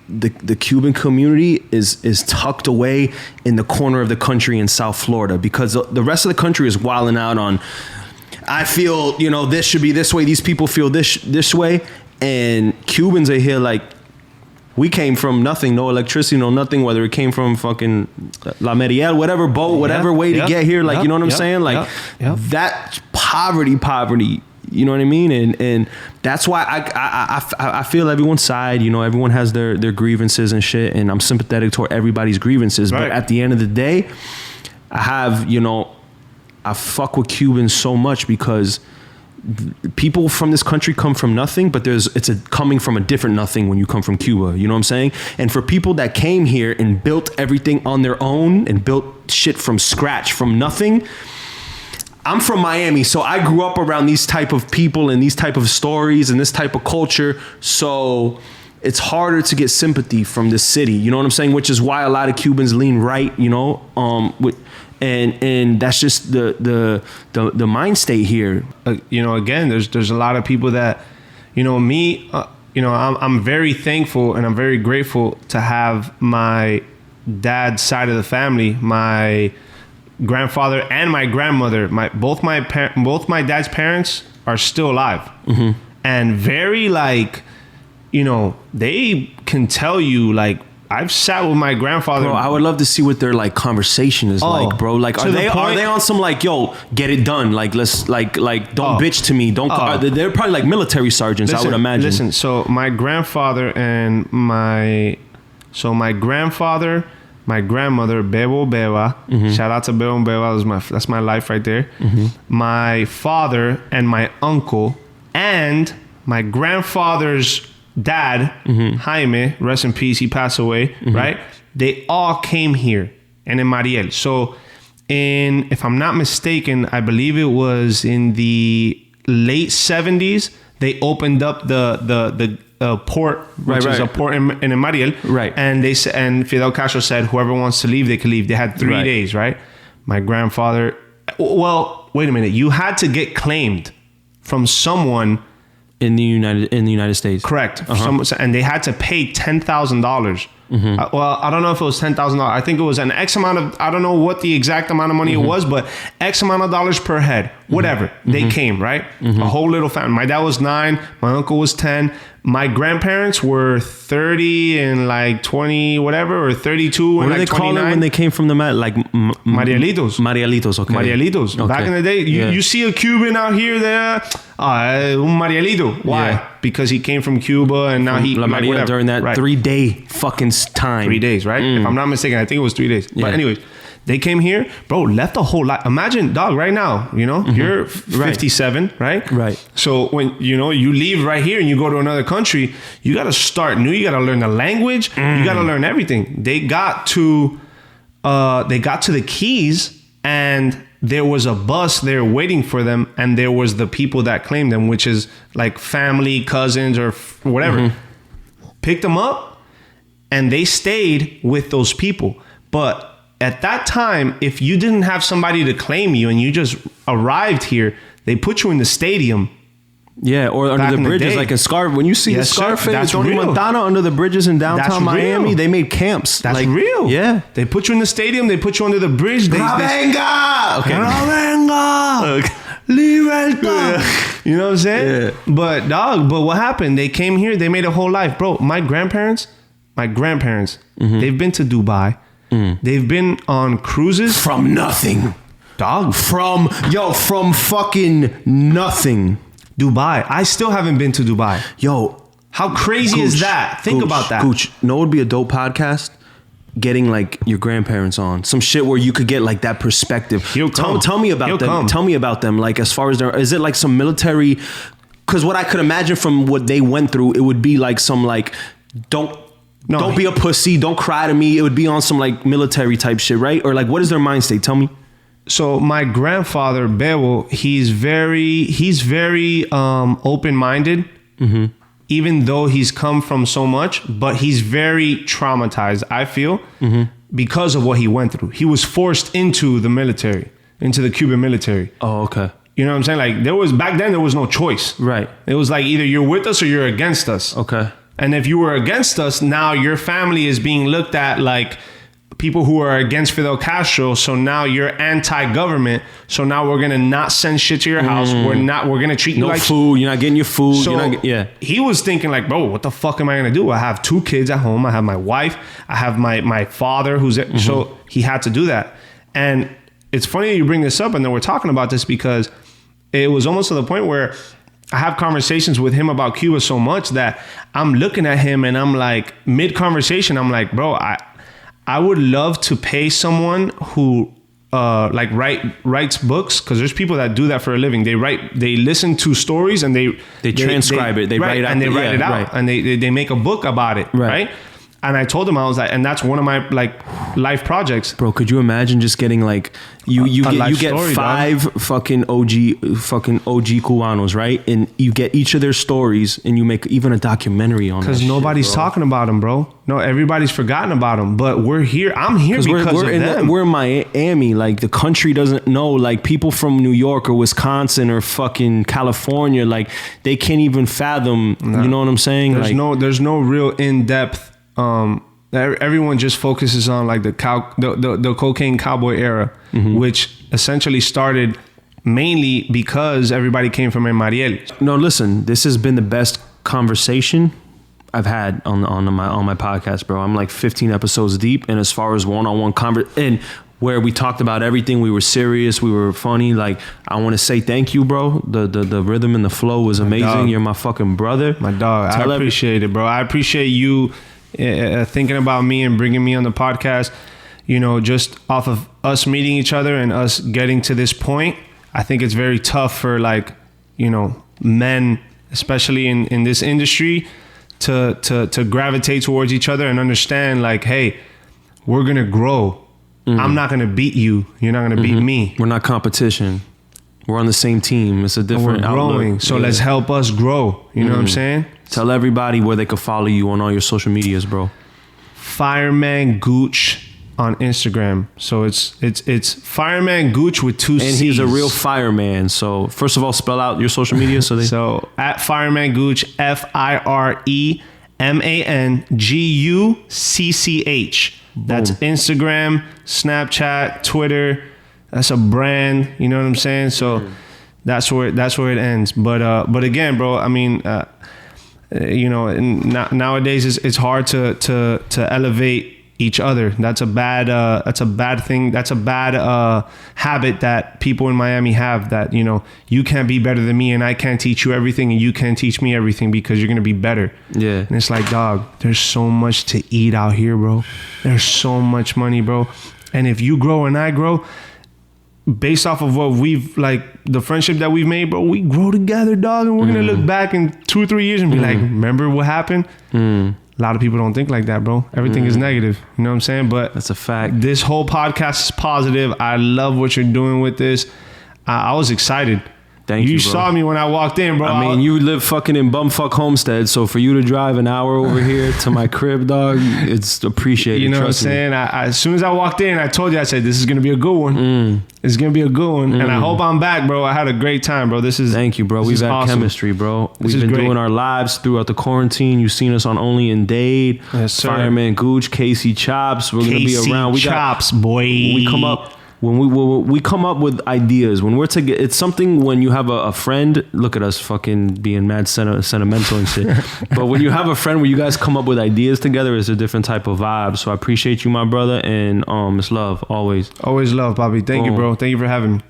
the Cuban community is tucked away in the corner of the country in South Florida, because the rest of the country is wilding out on, I feel, this should be this way, these people feel this way, and Cubans are here like, we came from nothing, no electricity, no nothing, whether it came from fucking La Mariel, whatever boat, whatever way to get here, like, you know what I'm saying? Like, that poverty, you know what I mean? And that's why I feel everyone's side. Everyone has their grievances and shit, and I'm sympathetic toward everybody's grievances. Right. But at the end of the day, I fuck with Cubans so much because people from this country come from nothing, but it's coming from a different nothing when you come from Cuba. You know what I'm saying? And for people that came here and built everything on their own and built shit from scratch, from nothing. I'm from Miami, so I grew up around these type of people and these type of stories and this type of culture. So it's harder to get sympathy from this city. You know what I'm saying? Which is why a lot of Cubans lean right. And that's just the mind state here. Again, there's a lot of people that, I'm very thankful and I'm very grateful to have my dad's side of the family, my grandfather and my grandmother, both my dad's parents are still alive, and very they can tell you, like, I've sat with my grandfather. Bro, I would love to see what their conversation is like, bro. Like, are they on some yo, get it done? Like, let's don't bitch to me. Don't. They're probably like military sergeants. I would imagine. Listen, so my grandfather and my grandmother, Bebo Beba. Shout out to Bebo Beba. That's my life right there. My father and my uncle and my grandfather's dad, Jaime, rest in peace, he passed away, right? They all came here and in Mariel. So if I'm not mistaken, I believe it was in the late 70s, they opened up the port, which is a port in Mariel. Right. And and Fidel Castro said, whoever wants to leave, they can leave. They had 3 days, right? My grandfather, well, wait a minute. You had to get claimed from someone in the United States. Correct. And they had to pay $10,000. Well, I don't know if it was $10,000. I think it was an X amount of, I don't know what the exact amount of money it was, but X amount of dollars per head, whatever. They came, right? A whole little family. My dad was 9. My uncle was 10. My grandparents were 30 and 20, whatever, or 32 and 29. What do they call it when they came from the Marielitos. Marielitos, okay. Marielitos. Okay. Back in the day, you see a Cuban out here there, un Marielito. Why? Yeah. Because he came from Cuba and now he... La Mariel during that 3-day fucking time. 3 days, right? If I'm not mistaken, I think it was 3 days. But anyways, they came here, bro, left a whole lot. Imagine, dog, right now, you're 57, right? Right. So when, you leave right here and you go to another country, you got to start new. You got to learn the language. You got to learn everything. They got to they got to the Keys and there was a bus there waiting for them, and there was the people that claimed them, which is like family, cousins, or whatever. Picked them up, and they stayed with those people. But at that time, if you didn't have somebody to claim you and you just arrived here, they put you in the stadium. Yeah, or under the bridges, like in when you see the Scarface, Tony Montana under the bridges in downtown Miami, they made camps. That's like, real. Yeah. They put you in the stadium, they put you under the bridge. Ravenga! Okay. Ravenga! Libertad! You know what I'm saying? Yeah. But what happened? They came here, they made a whole life. Bro, my grandparents, they've been to Dubai. They've been on cruises. From nothing. Dog. From fucking nothing. Dubai. I still haven't been to Dubai. Yo, how crazy is that? Think about that. Gooch, know what would be a dope podcast? Getting like your grandparents on some shit where you could get like that perspective. Tell me about them. Tell me about them. Like as far as is it like some military? Because what I could imagine from what they went through, it would be like some like don't be a pussy. Don't cry to me. It would be on some like military type shit, right? Or like what is their mind state? Tell me. So my grandfather, Bebo, he's very open-minded, even though he's come from so much, but he's very traumatized, I feel, because of what he went through. He was forced into the military, into the Cuban military. Oh, okay. You know what I'm saying? Like back then there was no choice. Right. It was like either you're with us or you're against us. Okay. And if you were against us, now your family is being looked at like people who are against Fidel Castro, so now you're anti-government, so now we're gonna not send shit to your house. We're gonna treat you like food. You're not getting your food. So he was thinking like, bro, what the fuck am I gonna do? I have 2 kids at home. I have my wife. I have my father who's so he had to do that. And it's funny that you bring this up, and then we're talking about this because it was almost to the point where I have conversations with him about Cuba so much that I'm looking at him and I'm like, mid-conversation, I'm like, bro, I would love to pay someone who writes books, because there's people that do that for a living. They listen to stories and they transcribe it. They write it out. And they write it out. Right. And they make a book about it. Right. And I told him, I was like, and that's one of my like life projects. Bro, could you imagine just getting like you get story, 5 dog. fucking OG Cubanos, right? And you get each of their stories and you make even a documentary on it. Because nobody's talking about them, bro. No, everybody's forgotten about them. But we're here. I'm here because of them. We're in Miami. Like the country doesn't know. Like people from New York or Wisconsin or fucking California, like they can't even fathom. You know what I'm saying? There's no real in-depth. Everyone just focuses on like the cocaine cowboy era, which essentially started mainly because everybody came from Mariel. No, listen, this has been the best conversation I've had on my podcast, bro. I'm like 15 episodes deep, and as far as one-on-one and where we talked about everything, we were serious, we were funny. Like, I want to say thank you, bro. The rhythm and the flow was amazing. Dog. You're my fucking brother. My dog. I appreciate it, bro. I appreciate you thinking about me and bringing me on the podcast. You know, just off of us meeting each other and us getting to this point, I think it's very tough for like, you know, men, especially in this industry, to gravitate towards each other and understand like, hey, we're gonna grow. I'm not gonna beat you. You're not gonna beat me. We're not competition. We're on the same team. It's a different outlook. We're growing. So let's help us grow. You know what I'm saying? Tell everybody where they can follow you on all your social medias, bro. Fireman Gucch on Instagram. So it's Fireman Gucch with 2 C's. And he's a real fireman. So first of all, spell out your social media. So at Fireman Gucch, FiremanGucch. That's Instagram, Snapchat, Twitter. That's a brand. You know what I'm saying? So that's where it ends. But again, bro, I mean, you know, nowadays it's hard to elevate each other. That's a bad thing. That's a bad habit that people in Miami have, that, you know, you can't be better than me and I can't teach you everything and you can't teach me everything because you're going to be better. Yeah. And it's like, dog, there's so much to eat out here, bro. There's so much money, bro. And if you grow and I grow, based off of what we've, like, the friendship that we've made, bro, we grow together, dog, and we're gonna look back in 2 or 3 years and be like, remember what happened? lot of people don't think like that, bro. Everything is negative. You know what I'm saying? But that's a fact. This whole podcast is positive. I love what you're doing with this. I was excited. Thank you, You bro. saw me when I walked in, bro. I mean, you live fucking in bumfuck Homestead, so for you to drive an hour over here to my crib, dog, it's appreciated. You know what I'm trust me. saying? As soon as I walked in, I told you, I said, this is going to be a good one. It's going to be a good one. And I hope I'm back, bro. I had a great time, bro. Thank you, bro. We've had awesome chemistry, bro. We've been doing our lives throughout the quarantine. You've seen us on Only in Dade. Yes, sir. Fireman Gucch, Casey Chopz. We're going to be around. Chopz, boy. We come up. When we come up with ideas, when we're together, it's something when you have a friend. Look at us fucking being mad sentimental and shit. But when you have a friend where you guys come up with ideas together, it's a different type of vibe. So I appreciate you, my brother, and it's love always. Always love, Bobby. Thank you, bro. Thank you for having me.